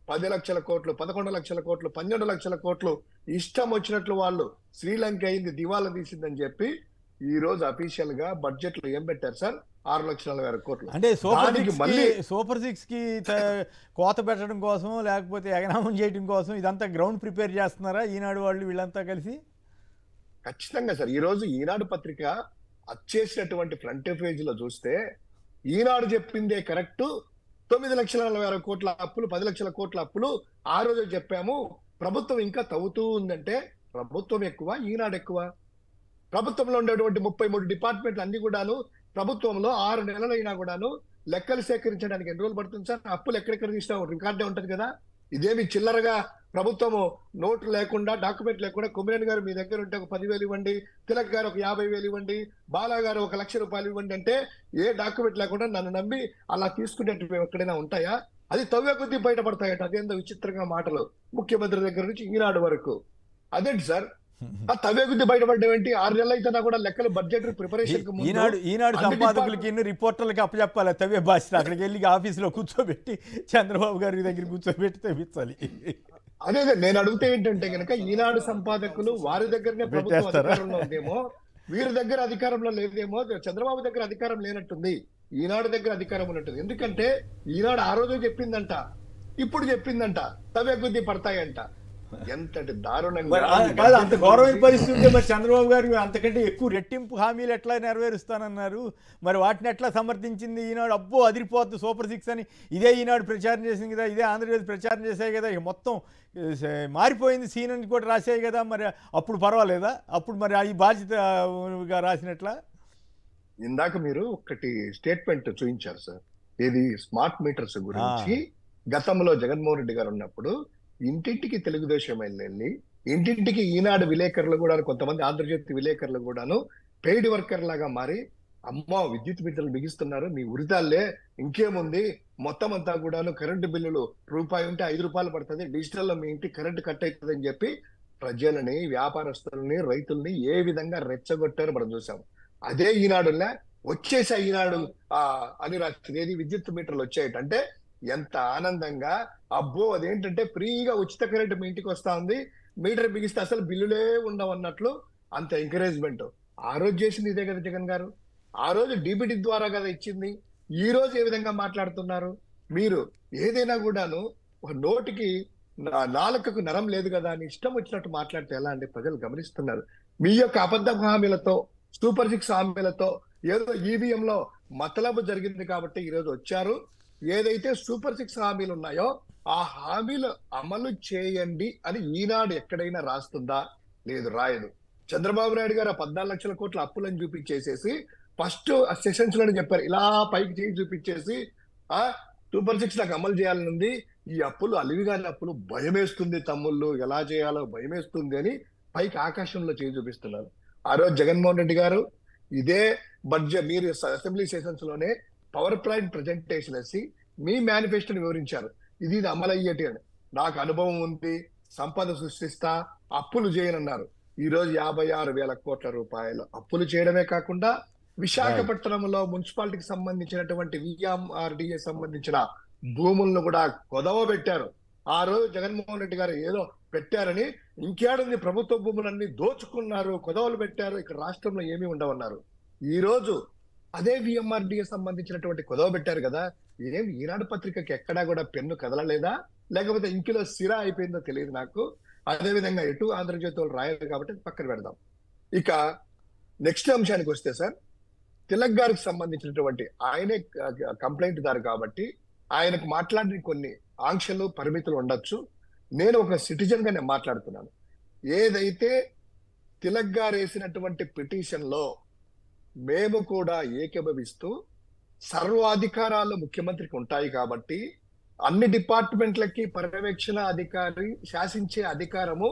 [SPEAKER 8] 10 లక్షల కోట్లు, 11 లక్షల కోట్లు, 12 లక్షల కోట్లు ఇష్టం వచ్చినట్లు వాళ్ళు శ్రీలంక అయింది, దివాలా తీసిందని చెప్పి ఈ రోజు అఫీషియల్ గా బడ్జెట్ లో ఏం పెట్టారు సార్? 6,40,000 కోట్లు.
[SPEAKER 2] అంటే సూపర్ సిక్స్ కి కోత పెట్టడం కోసం, లేకపోతే ఎగనామం చేయడం కోసం ఇదంతా గ్రౌండ్ ప్రిపేర్ చేస్తున్నారా ఈనాడు వాళ్ళు వీళ్ళంతా కలిసి?
[SPEAKER 8] ఖచ్చితంగా సార్. ఈ రోజు ఈనాడు పత్రిక వచ్చేసినటువంటి ఫ్రంట్ పేజ్ లో చూస్తే ఈనాడు చెప్పిందే కరెక్ట్. 9,40,000 కోట్ల అప్పులు, 10 లక్షల కోట్ల అప్పులు ఆ రోజు చెప్పాము. ప్రభుత్వం ఇంకా తవ్వుతూ ఉందంటే ప్రభుత్వం ఎక్కువ, ఈనాడు ఎక్కువ. ప్రభుత్వంలో ఉండేటువంటి 33 డిపార్ట్మెంట్లు అన్ని కూడాను ప్రభుత్వంలో 6 నెలలైనా కూడాను లెక్కలు సేకరించడానికి ఎన్ని రోజులు పడుతుంది సార్? అప్పులు ఎక్కడెక్కడ తీసినా రికార్డే ఉంటది కదా. ఇదేమి చిల్లరగా ప్రభుత్వము నోట్లు లేకుండా, డాక్యుమెంట్ లేకుండా, కుమ్మరేణి గారు మీ దగ్గర ఉంటే ఒక 10,000 ఇవ్వండి, తిలక్ గారు ఒక 50,000 ఇవ్వండి, బాలా గారు ఒక 1,00,000 రూపాయలు ఇవ్వండి అంటే ఏ డాక్యుమెంట్ లేకుండా నన్ను నమ్మి అలా తీసుకునేట్టు ఎక్కడైనా ఉంటాయా? అది తవ్వే కొద్దీ బయటపడతాయట. అదేందో విచిత్రంగా మాటలు ముఖ్యమంత్రి దగ్గర నుంచి ఈనాడు వరకు. అదేంటి సార్ ఆ తవ్వే కొద్దీ బయటపడడం ఏంటి? 6 నెలలు అయితే కూడా లెక్కలు బడ్జెట్ ప్రిపరేషన్
[SPEAKER 2] ఈనాడు సంపాదకులకి రిపోర్టర్లకి అప్పచెప్పాలి తవ్వే బాధ్యత. అక్కడికి వెళ్ళి ఆఫీసులో కూర్చోబెట్టి చంద్రబాబు గారి దగ్గర కూర్చోబెట్టి తవ్వించాలి.
[SPEAKER 8] అదే నేను అడిగితే ఏంటంటే కనుక ఈనాడు సంపాదకులు వారి దగ్గరనే ప్రభుత్వం అధికారంలో ఉందేమో, వీరి దగ్గర అధికారంలో లేదేమో. చంద్రబాబు దగ్గర అధికారం లేనట్టుంది, ఈనాడు దగ్గర అధికారం ఉన్నట్టుంది. ఎందుకంటే ఈనాడు ఆ రోజు చెప్పిందంట, ఇప్పుడు చెప్పిందంట తవ్వే కొద్దీ పడతాయంట. ఎంతటి దారుణంగా
[SPEAKER 2] అంత గౌరవమైన పరిస్థితి. మరి చంద్రబాబు గారు అంతకంటే ఎక్కువ రెట్టింపు హామీలు ఎట్లా నెరవేరుస్తానన్నారు? మరి వాటిని ఎట్లా సమర్థించింది ఈనాడు? అబ్బో అదిరిపోద్దు సూపర్ సిక్స్ అని ఇదే ఈనాడు ప్రచారం చేసింది కదా, ఇదే ఆంధ్రప్రదేశ్ ప్రచారం చేసాయి కదా, ఇక మొత్తం మారిపోయింది సీన్ అని కూడా రాసాయి కదా. మరి అప్పుడు పర్వాలేదా? అప్పుడు మరి ఈ బాధ్యతగా రాసినట్లా?
[SPEAKER 8] ఇందాక మీరు ఒకటి స్టేట్మెంట్ చూపించారు సార్, ఏది స్మార్ట్ మీటర్స్ గురించి. గతంలో జగన్మోహన్ రెడ్డి గారు ఉన్నప్పుడు ఇంటింటికి తెలుగుదేశం వెళ్ళి ఇంటింటికి ఈనాడు విలేకరులు కూడా, కొంతమంది ఆంధ్రజ్యోతి విలేకరులు కూడాను పెయిడ్ వర్కర్ లాగా మారి, అమ్మ విద్యుత్ మీటర్లు బిగిస్తున్నారు, మీ ఉరితాల్లే ఇంకేముంది, మొత్తం అంతా కూడాను కరెంటు బిల్లులు రూపాయి ఉంటే 5 రూపాయలు పడుతుంది, డిజిటల్లో మీ ఇంటికి కరెంటు కట్ అవుతుంది అని చెప్పి ప్రజలని, వ్యాపారస్తులని, రైతుల్ని ఏ విధంగా రెచ్చగొట్టారో మనం చూసాం. అదే ఈనాడులా వచ్చేసా ఈనాడు అని రాస్తుంది, ఏది విద్యుత్ మీటర్లు వచ్చాయటంటే ఎంత ఆనందంగా, అబ్బో అదేంటంటే ఫ్రీగా ఉచిత కరెంట్ మీ ఇంటికి వస్తా ఉంది, మీటర్ బిగిస్తే అసలు బిల్లులే ఉండవన్నట్లు అంత ఎంకరేజ్మెంట్. ఆ రోజు చేసింది ఇదే కదా జగన్ గారు. ఆ రోజు డిబిటీ ద్వారా కదా ఇచ్చింది. ఈ రోజు ఏ విధంగా మాట్లాడుతున్నారు మీరు? ఏదైనా కూడాను ఒక నోటికి నాలుకకు నరం లేదు కదా అని ఇష్టం వచ్చినట్టు మాట్లాడితే ఎలా అండి? ప్రజలు గమనిస్తున్నారు. మీ యొక్క అబద్ధ హామీలతో, సూపర్ సిక్స్ హామీలతో ఏదో ఈవీఎంలో మతలబు జరిగింది కాబట్టి ఈ రోజు వచ్చారు. ఏదైతే సూపర్ సిక్స్ హామీలు ఉన్నాయో ఆ హామీలు అమలు చేయండి అని ఈనాడు ఎక్కడైనా రాస్తుందా? లేదు, రాయదు. చంద్రబాబు నాయుడు గారు 14 లక్షల కోట్ల అప్పులను చూపించేసేసి ఫస్ట్ సెషన్స్ లోనే చెప్పారు, ఇలా పైకి చేసి చూపించేసి సూపర్ సిక్స్ నాకు అమలు చేయాలని ఉంది, ఈ అప్పులు అలివిగాని అప్పులు, భయమేస్తుంది తమ్ముళ్ళు, ఎలా చేయాలో భయమేస్తుంది అని పైకి ఆకాశంలో చేసి చూపిస్తున్నారు. ఆ రోజు జగన్మోహన్ రెడ్డి గారు ఇదే బడ్జెట్ మీరు అసెంబ్లీ సెషన్స్ లోనే పవర్ పాయింట్ ప్రజెంటేషన్ వేసి మీ మేనిఫెస్టోని వివరించారు, ఇది అమలయ్యేటి అని. నాకు అనుభవం ఉంది, సంపద సృష్టిస్తా, అప్పులు చేయనన్నారు. ఈ రోజు 56,000 కోట్ల రూపాయలు అప్పులు చేయడమే కాకుండా విశాఖపట్నంలో మున్సిపాలిటీకి సంబంధించినటువంటి విఎంఆర్డిఏ సంబంధించిన భూములను కూడా కొదవ పెట్టారు. ఆ రోజు జగన్మోహన్ రెడ్డి గారు ఏదో పెట్టారని ఇంకేడుంది, ప్రభుత్వ భూములన్నీ దోచుకున్నారు, కొదవలు పెట్టారు, ఇక్కడ రాష్ట్రంలో ఏమీ ఉండవన్నారు. ఈ రోజు అదే విఎంఆర్డిఏ సంబంధించినటువంటి కొదవ పెట్టారు కదా. ఏం ఈనాడు పత్రికకి ఎక్కడా కూడా పెన్ను కదలలేదా? లేకపోతే ఇంకిలో సిరా అయిపోయిందో తెలియదు నాకు. అదే విధంగా ఎటు ఆంధ్రజ్యోతి వాళ్ళు రాయాలి కాబట్టి పక్కన పెడదాం. ఇక నెక్స్ట్ అంశానికి వస్తే సార్, తిలక్ గారికి సంబంధించినటువంటి ఆయనే కంప్లైంట్ దారు కాబట్టి ఆయనకు మాట్లాడిన కొన్ని ఆంక్షలు పరిమితులు ఉండొచ్చు. నేను ఒక సిటిజన్ గా నేను మాట్లాడుతున్నాను. ఏదైతే తిలక్ గారు వేసినటువంటి పిటిషన్ లో మేము కూడా ఏకీభవిస్తూ సర్వాధికారాలు ముఖ్యమంత్రికి ఉంటాయి కాబట్టి అన్ని డిపార్ట్మెంట్లకి పర్యవేక్షణ అధికారి శాసించే అధికారము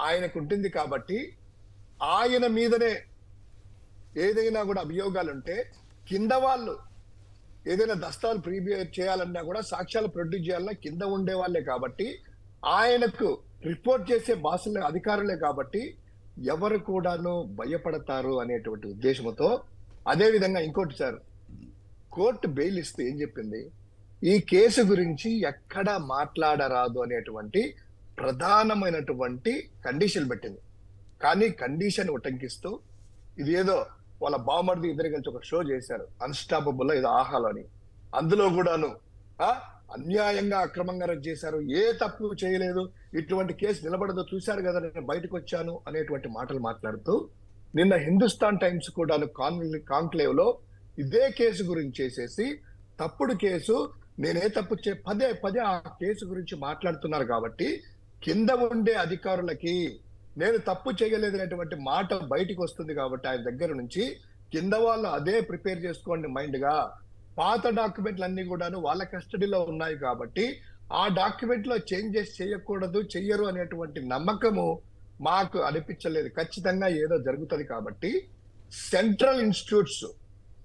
[SPEAKER 8] ఆయనకు ఉంటుంది కాబట్టి ఆయన మీదనే ఏదైనా కూడా అభియోగాలుంటే కింద వాళ్ళు ఏదైనా దస్తాలు ప్రీపేర్ చేయాలన్నా కూడా సాక్ష్యాలు ప్రొడ్యూస్ చేయాలన్నా కింద ఉండే వాళ్ళే కాబట్టి ఆయనకు రిపోర్ట్ చేసే బాసులే అధికారులే కాబట్టి ఎవరు కూడాను భయపడతారు అనేటువంటి ఉద్దేశంతో. అదే విధంగా ఇంకోటి సార్, కోర్టు బెయిల్ ఇస్తే ఏం చెప్పింది, ఈ కేసు గురించి ఎక్కడా మాట్లాడరాదు అనేటువంటి ప్రధానమైనటువంటి కండిషన్ పెట్టింది. కానీ కండిషన్ ఉటంకిస్తూ ఇది ఏదో వాళ్ళ బామర్ది ఇద్దరు కలిసి ఒక షో చేశారు అన్స్టాపబుల్ ఏదో ఆహాలో అని, అందులో కూడాను అన్యాయంగా అక్రమంగా రద్దు చేశారు, ఏ తప్పు చేయలేదు, ఇటువంటి కేసు నిలబడదో చూశారు కదా నేను బయటకు వచ్చాను అనేటువంటి మాటలు మాట్లాడుతూ నిన్న హిందుస్థాన్ టైమ్స్ కూడాను కాంక్లేవ్ లో ఇదే కేసు గురించి చేసేసి తప్పుడు కేసు, నేనే తప్పు పదే పదే ఆ కేసు గురించి మాట్లాడుతున్నారు కాబట్టి కింద ఉండే అధికారులకి నేను తప్పు చేయలేదు అనేటువంటి మాట బయటికి వస్తుంది కాబట్టి ఆయన దగ్గర నుంచి కింద వాళ్ళు అదే ప్రిపేర్ చేసుకోండి మైండ్ గా. పాత డాక్యుమెంట్లు అన్ని కూడాను వాళ్ళ కస్టడీలో ఉన్నాయి కాబట్టి ఆ డాక్యుమెంట్ లో చేంజెస్ చేయకూడదు, చెయ్యరు అనేటువంటి నమ్మకము మాకు అనిపించలేదు. ఖచ్చితంగా ఏదో జరుగుతుంది కాబట్టి సెంట్రల్ ఇన్స్టిట్యూట్స్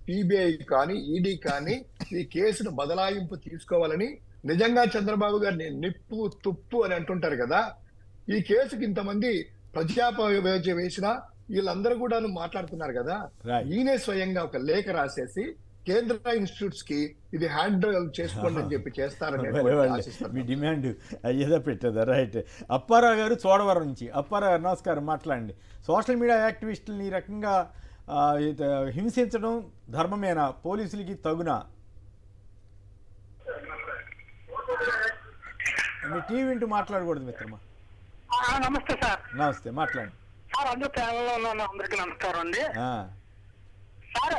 [SPEAKER 8] సిబిఐ కానీ ఈడీ కానీ ఈ కేసును బదలాయింపు తీసుకోవాలని, నిజంగా చంద్రబాబు గారు నేను నిప్పు తుప్పు అని అంటుంటారు కదా, ఈ కేసుకి ఇంతమంది ప్రజాపవేజ వేసినా వీళ్ళందరూ కూడా మాట్లాడుతున్నారు కదా, ఈయనే స్వయంగా ఒక లేఖ రాసేసి కేంద్ర ఇన్స్టిట్యూట్స్ కి ఇది హ్యాండిల్ చేసుకోండి అని చెప్పి చేస్తారని
[SPEAKER 2] మీ డిమాండ్ అయ్యేదా పెట్టదా. రైట్. అప్పారావు గారు చోడవరం నుంచి. అప్పారావు గారు నమస్కారం, మాట్లాడండి. సోషల్ మీడియా యాక్టివిస్టులని ఈ రకంగా హింసించడం ధర్మమేనా, పోలీసులకి తగునా? మీ టీవీ వింటూ మాట్లాడకూడదు మిత్రమా.
[SPEAKER 9] నమస్తే సార్.
[SPEAKER 2] నమస్తే, మాట్లాడండి
[SPEAKER 9] సార్. అందరూ ప్యానల్లో ఉన్న అందరికీ నమస్కారం అండి. సార్,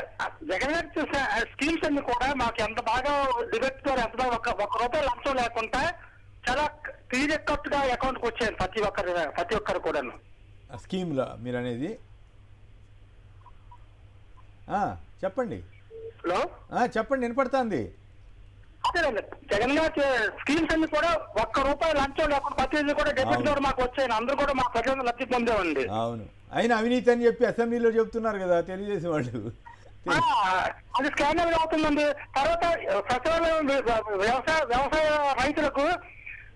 [SPEAKER 9] జగన్ గారు చూసే స్కీమ్స్ అన్ని కూడా మాకు ఎంత బాగా డిబేట్ ద్వారా ఎంత ఒక్క రూపాయి లంచం లేకుండా చాలా క్లియర్ కట్ గా అకౌంట్ కి వచ్చాయి ప్రతి ఒక్కరు కూడా
[SPEAKER 2] స్కీమ్ లో మీరు అనేది. చెప్పండి.
[SPEAKER 9] హలో,
[SPEAKER 2] చెప్పండి, వినపడుతుంది.
[SPEAKER 9] అదేనండి, జగన్ గారి స్కీమ్స్ అన్ని కూడా ఒక్క రూపాయి లంచం లేకుండా ప్రతిదీ కూడా డెబిట్ ద్వారా మాకు వచ్చాయి. అందరూ కూడా మా ప్రజలు లబ్ధి పొందేవండి.
[SPEAKER 2] అవును, అయినా అవినీతి అని చెప్పి అసెంబ్లీలో చెప్తున్నారు కదా తెలుగుదేశం వాళ్ళు.
[SPEAKER 9] అది స్కానర్ అవుతుందండి. తర్వాత సచివాలయం వ్యవసాయ రైతులకు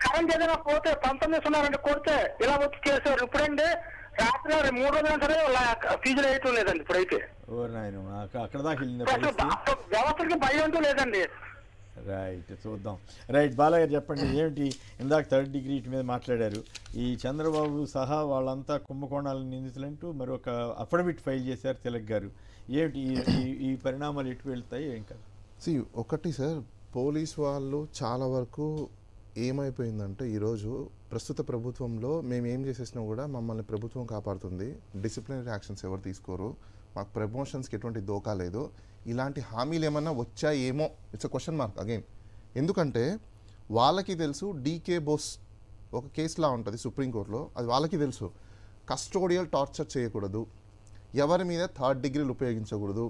[SPEAKER 9] కరెంట్ ఏదైనా పోతే 19 కొడితే ఇలా వచ్చి చేశారు. ఇప్పుడండి రాత్రి 3 రోజులు సరే ఫీజులు వేయటం లేదండి. ఇప్పుడైతే
[SPEAKER 2] అక్కడ దాకా
[SPEAKER 9] వ్యవస్థకి భయం అంటూ లేదండి.
[SPEAKER 2] రైట్, చూద్దాం. రైట్, బాలగారు చెప్పండి, ఏమిటి ఇందాక 3rd డిగ్రీ మీద మాట్లాడారు. ఈ చంద్రబాబు సహా వాళ్ళంతా కుంభకోణాల నిందితులంటూ మరొక అఫిడవిట్ ఫైల్ చేశారు తిలక్ గారు. ఏమిటి ఈ పరిణామాలు ఎటు వెళ్తాయి ఏం కాదు?
[SPEAKER 3] ఒకటి సార్, పోలీస్ వాళ్ళు చాలా వరకు ఏమైపోయిందంటే ఈరోజు ప్రస్తుత ప్రభుత్వంలో మేము ఏం చేసేసినా కూడా మమ్మల్ని ప్రభుత్వం కాపాడుతుంది, డిసిప్లినరీ యాక్షన్స్ ఎవరు తీసుకోరు, మాకు ప్రమోషన్స్కి ఎటువంటి దోకా లేదు, ఇలాంటి హామీలు ఏమన్నా వచ్చాయేమో it's a question mark again. ఎందుకంటే వాళ్ళకి తెలుసు డీకే బోస్ ఒక కేసులా ఉంటుంది సుప్రీంకోర్టులో, అది వాళ్ళకి తెలుసు. కస్టోడియల్ టార్చర్ చేయకూడదు, ఎవరి మీద 3rd డిగ్రీలు ఉపయోగించకూడదు,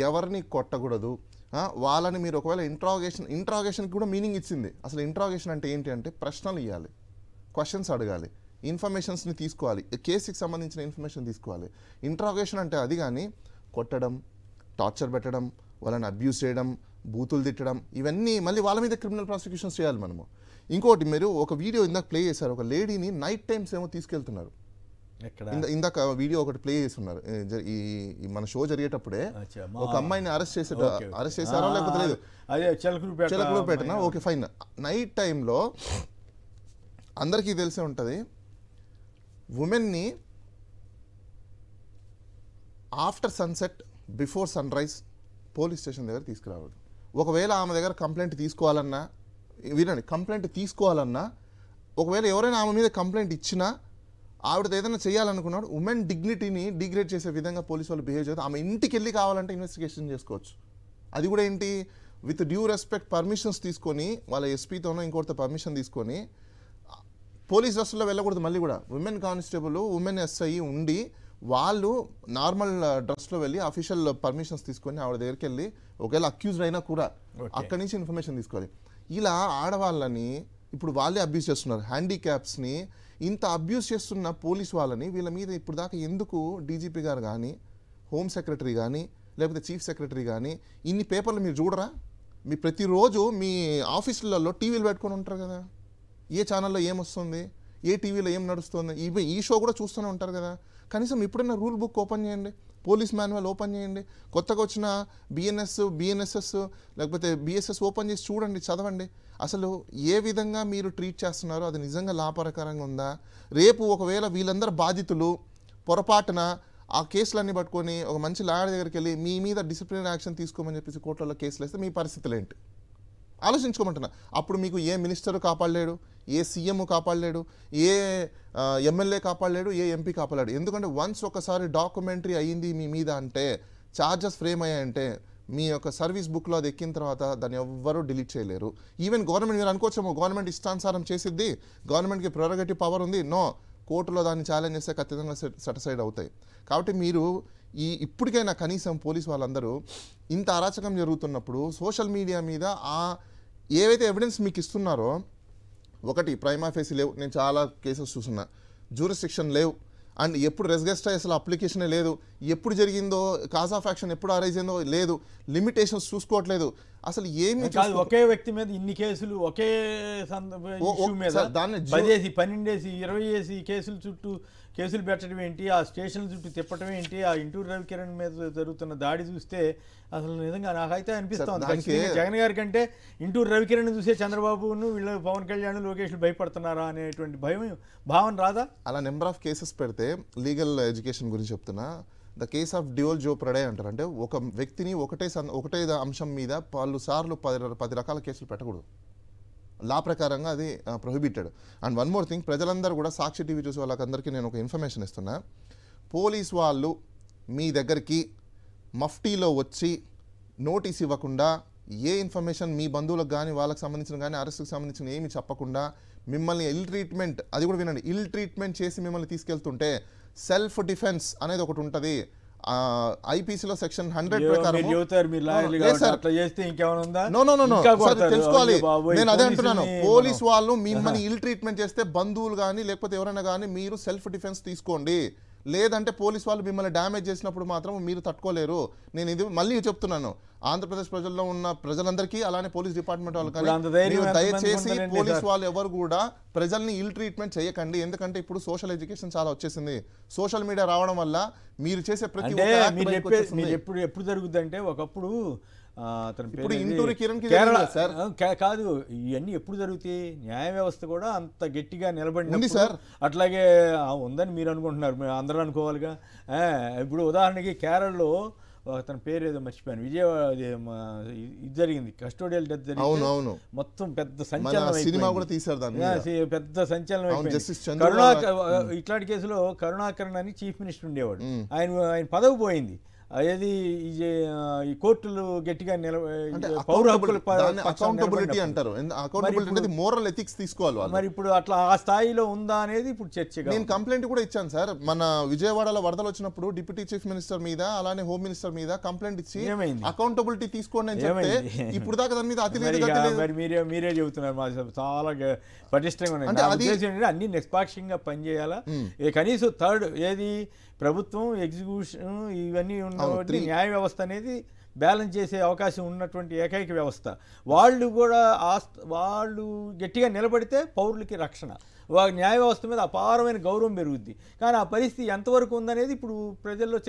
[SPEAKER 3] ఎవరిని కొట్టకూడదు, వాళ్ళని మీరు ఒకవేళ ఇంట్రాగేషన్కి కూడా మీనింగ్ ఇచ్చింది. అసలు ఇంట్రాగేషన్ అంటే ఏంటి అంటే ప్రశ్నలు ఇవ్వాలి, క్వశ్చన్స్ అడగాలి, ఇన్ఫర్మేషన్స్ని తీసుకోవాలి, కేసుకి సంబంధించిన ఇన్ఫర్మేషన్ తీసుకోవాలి. ఇంట్రాగేషన్ అంటే అది కానీ కొట్టడం, టార్చర్ పెట్టడం, వాళ్ళని అబ్యూస్ చేయడం, బూతులు తిట్టడం, ఇవన్నీ మళ్ళీ వాళ్ళ మీద క్రిమినల్ ప్రాసిక్యూషన్స్ చేయాలి మనము. ఇంకోటి, మీరు ఒక వీడియో ఇందాక ప్లే చేశారు, ఒక లేడీని నైట్ టైమ్స్ ఏమో తీసుకెళ్తున్నారు. ఇందాక వీడియో ఒకటి ప్లే చేస్తున్నారు, ఈ మన షో జరిగేటప్పుడే ఒక అమ్మాయిని అరెస్ట్ చేశారో లేకపోతే లేదు, చిలకలూరుపేటనా, ఓకే ఫైన్. నైట్ టైంలో అందరికీ తెలిసే ఉంటుంది, ఉమెన్ని after sunset before sunrise police station దగ్గర తీసుకురావద్దు. ఒకవేళ ఆమె దగ్గర కంప్లైంట్ తీసుకోవాలన్నా, వినండి, కంప్లైంట్ తీసుకోవాలన్నా ఒకవేళ ఎవరైనా ఆమె మీద కంప్లైంట్ ఇచ్చినా ఆవిడ ఏదైనా చేయాలనుకున్నాడు ఉమెన్ డిగ్నిటీని డిగ్రేడ్ చేసే విధంగా పోలీసు వాళ్ళు బిహేవ్ చేస్తారు. ఆమె ఇంటికి వెళ్ళి కావాలంటే ఇన్వెస్టిగేషన్ చేసుకోవచ్చు. అది కూడా ఏంటి, విత్ డ్యూ రెస్పెక్ట్ పర్మిషన్స్ తీసుకొని వాళ్ళ ఎస్పీతోనో ఇంకోటితో పర్మిషన్ తీసుకొని పోలీస్ డ్రెస్సులో వెళ్ళకూడదు. మళ్ళీ కూడా ఉమెన్ కానిస్టేబుల్ ఉమెన్ ఎస్ఐ ఉండి వాళ్ళు నార్మల్ డ్రెస్లో వెళ్ళి అఫీషియల్ పర్మిషన్స్ తీసుకొని ఆవిడ దగ్గరికి వెళ్ళి ఒకవేళ అక్యూజ్డ్ అయినా కూడా అక్కడి నుంచి ఇన్ఫర్మేషన్ తీసుకోవాలి. ఇలా ఆడవాళ్ళని ఇప్పుడు వాళ్ళే అబ్యూస్ చేస్తున్నారు. హ్యాండిక్యాప్స్ని ఇంత అబ్యూస్ చేస్తున్న పోలీస్ వాళ్ళని వీళ్ళ మీద ఇప్పుడు దాకా ఎందుకు డీజీపీ గారు కానీ హోమ్ సెక్రటరీ కానీ లేకపోతే చీఫ్ సెక్రటరీ కానీ ఇన్ని పేపర్లు మీరు చూడరా? మీ ప్రతిరోజు మీ ఆఫీసులలో టీవీలు పెట్టుకొని ఉంటారు కదా, ఏ ఛానల్లో ఏమొస్తుంది, ఏ టీవీలో ఏం నడుస్తుంది, ఈ షో కూడా చూస్తూనే ఉంటారు కదా. కనీసం ఎప్పుడైనా రూల్ బుక్ ఓపెన్ చేయండి, పోలీస్ మాన్యువల్ ఓపెన్ చేయండి, కొత్తగా వచ్చిన బిఎన్ఎస్ఎస్ లేకపోతే బిఎస్ఎస్ ఓపెన్ చేసి చూడండి, చదవండి. అసలు ఏ విధంగా మీరు ట్రీట్ చేస్తున్నారో అది నిజంగా లాభకరంగా ఉందా? రేపు ఒకవేళ వీళ్ళందరూ బాధితులు పొరపాటున ఆ కేసులన్నీ పట్టుకొని ఒక మంచి లాయర్ దగ్గరికి వెళ్ళి మీ మీద డిసిప్లినరీ యాక్షన్ తీసుకోమని చెప్పేసి కోర్టులలో కేసులు వేస్తే మీ పరిస్థితులు ఏంటి ఆలోచించుకోమంటున్నా. అప్పుడు మీకు ఏ మినిస్టర్ కాపాడలేడు, ఏ సీఎం కాపాడలేడు, ఏ ఎమ్మెల్యే కాపాడలేడు, ఏ ఎంపీ కాపాడలేడు. ఎందుకంటే వన్స్ ఒకసారి డాక్యుమెంటరీ అయ్యింది మీ మీద అంటే, ఛార్జెస్ ఫ్రేమ్ అయ్యాయంటే మీ యొక్క సర్వీస్ బుక్లో అది ఎక్కిన తర్వాత దాన్ని ఎవ్వరూ డిలీట్ చేయలేరు. ఈవెన్ గవర్నమెంట్ మీరు అనుకోవచ్చేమో గవర్నమెంట్ ఇష్టానుసారం చేసిద్ది, గవర్నమెంట్కి ప్రెరోగేటివ్ పవర్ ఉంది, నో, కోర్టులో దాన్ని ఛాలెంజ్ చేస్తే ఖచ్చితంగా సెటిసైడ్ అవుతాయి. కాబట్టి మీరు ఇప్పటికైనా కనీసం పోలీస్ వాళ్ళందరూ ఇంత అరాచకం జరుగుతున్నప్పుడు సోషల్ మీడియా మీద ఏవైతే ఎవిడెన్స్ మీకు ఇస్తున్నారో, ఒకటి ప్రైమా ఫేసి లేవు, నేను చాలా కేసెస్ చూస్తున్నా, జ్యూరిస్డిక్షన్ లేవు, అండ్ ఎప్పుడు రెస్గెస్ట్ అసలు అప్లికేషనే లేదు, ఎప్పుడు జరిగిందో కాజ్ ఆఫ్ యాక్షన్ ఎప్పుడు అరైజ్ అయిందో లేదు, లిమిటేషన్స్ చూసుకోవట్లేదు, అసలు ఏమి
[SPEAKER 2] కాదు. ఒకే వ్యక్తి మీద ఇన్ని కేసులు ఒకే ఇష్యూ మీద 10 12 20 కేసుల చుట్టూ కేసులు పెట్టడం ఏంటి, ఆ స్టేషన్ల చుట్టూ తిప్పడం ఏంటి, ఆ ఇంటూరు రవికిరణ్ మీద జరుగుతున్న దాడి చూస్తే అసలు నిజంగా నాకైతే అనిపిస్తుంది జగన్ గారి కంటే ఇంటూరు రవికిరణ్ చూసే చంద్రబాబును వీళ్ళు పవన్ కళ్యాణ్ లోకేష్ భయపడుతున్నారా అనేటువంటి భావన రాదా?
[SPEAKER 3] అలా నెంబర్ ఆఫ్ కేసెస్ పెడితే లీగల్ ఎడ్యుకేషన్ గురించి చెప్తున్నా, ద కేస్ ఆఫ్ డ్యూయల్ జోప్రడే అంటారు. అంటే ఒక వ్యక్తిని ఒకటే అంశం మీద 10 రకాల కేసులు పెట్టకూడదు, లా ప్రకారంగా అది prohibited. And one more thing, ప్రజలందరూ కూడా సాక్షి టీవీ చూసే వాళ్ళకందరికీ నేను ఒక ఇన్ఫర్మేషన్ ఇస్తున్నా, పోలీస్ వాళ్ళు మీ దగ్గరికి మఫ్టీలో వచ్చి నోటీస్ ఇవ్వకుండా ఏ ఇన్ఫర్మేషన్ మీ బంధువులకు కానీ వాళ్ళకి సంబంధించిన కానీ అరెస్ట్కి సంబంధించిన ఏమి చెప్పకుండా మిమ్మల్ని ఇల్ ట్రీట్మెంట్, అది కూడా వినండి, ఇల్ ట్రీట్మెంట్ చేసి మిమ్మల్ని తీసుకెళ్తుంటే సెల్ఫ్ డిఫెన్స్ అనేది ఒకటి ఉంటుంది. ఐపీసీలో సెక్షన్ 100 ప్రకారం తెలుసుకోవాలి. నేను అదే అంటున్నాను, పోలీస్ వాళ్ళు మిమ్మల్ని ఇల్ ట్రీట్మెంట్ చేస్తే బంధువులు కానీ లేకపోతే ఎవరైనా కానీ మీరు సెల్ఫ్ డిఫెన్స్ తీసుకోండి, లేదంటే పోలీస్ వాళ్ళు మిమ్మల్ని డ్యామేజ్ చేసినప్పుడు మాత్రం మీరు తట్టుకోలేరు. నేను ఇది మళ్ళీ చెప్తున్నాను, ఆంధ్రప్రదేశ్ ప్రజల్లో ఉన్న ప్రజలందరికీ అలానే పోలీస్ డిపార్ట్మెంట్ వాళ్ళు కానీ దయచేసి పోలీస్ వాళ్ళు ఎవరు కూడా ప్రజల్ని ఇల్ ట్రీట్మెంట్ చేయకండి. ఎందుకంటే ఇప్పుడు సోషల్ ఎడ్యుకేషన్ చాలా వచ్చేసింది, సోషల్ మీడియా రావడం వల్ల మీరు చేసే ప్రతి
[SPEAKER 2] ఎప్పుడు జరుగుద్ది అంటే ఒకప్పుడు
[SPEAKER 3] కాదు,
[SPEAKER 2] ఇవన్నీ ఎప్పుడు జరుగుతాయి, న్యాయ వ్యవస్థ కూడా అంత గట్టిగా నిలబడింది సార్. అట్లాగే ఉందని మీరు అనుకుంటున్నారు, అందరూ అనుకోవాలిగా. ఇప్పుడు ఉదాహరణకి కేరళలో అతని పేరు ఏదో మర్చిపోయాను, విజయవాడ ఇది జరిగింది, కస్టోడియల్ డెత్ జరిగింది, మొత్తం పెద్ద సంచలనం పెద్ద సంచలనం అయిపోయింది. ఇట్లాంటి కేసులో కరుణాకరణ్ అని చీఫ్ మినిస్టర్ ఉండేవాడు, ఆయన పదవి పోయింది. అదేది ఈ కోర్టులు గట్టిగా
[SPEAKER 3] అకౌంటబిలిటీ అంటారు, అకౌంటబిలిటీ మోరల్ ఎథిక్స్ తీసుకోవాలి.
[SPEAKER 2] మరి ఇప్పుడు అట్లా ఆ స్థాయిలో ఉందా అనేది ఇప్పుడు చర్చ.
[SPEAKER 3] నేను కంప్లైంట్ కూడా ఇచ్చాను సార్, మన విజయవాడలో వరదలు వచ్చినప్పుడు డిప్యూటీ చీఫ్ మినిస్టర్ మీద అలానే హోమ్ మినిస్టర్ మీద కంప్లైంట్ ఇచ్చి అకౌంటబిలిటీ తీసుకోండి అని చెప్తే ఇప్పుడు దాకా దాని మీద
[SPEAKER 2] మీరే చెబుతున్నారు, చాలా పటిష్టంగా ఉన్నాయి. అన్ని నిష్పాక్షంగా పనిచేయాలా, కనీసం థర్డ్ ఏది ప్రభుత్వం ఎగ్జిక్యూషన్ ఇవన్నీ ఉన్నటువంటి న్యాయ వ్యవస్థ అనేది బ్యాలెన్స్ చేసే అవకాశం ఉన్నటువంటి ఏకైక వ్యవస్థ. వాళ్ళు కూడా వాళ్ళు గట్టిగా నిలబడితే పౌరులకి రక్షణ, న్యాయ వ్యవస్థ మీద అపారమైన గౌరవం పెరుగుద్ది. కానీ ఆ పరిస్థితి ఎంతవరకు ఉందనేది ఇప్పుడు ప్రజల్లో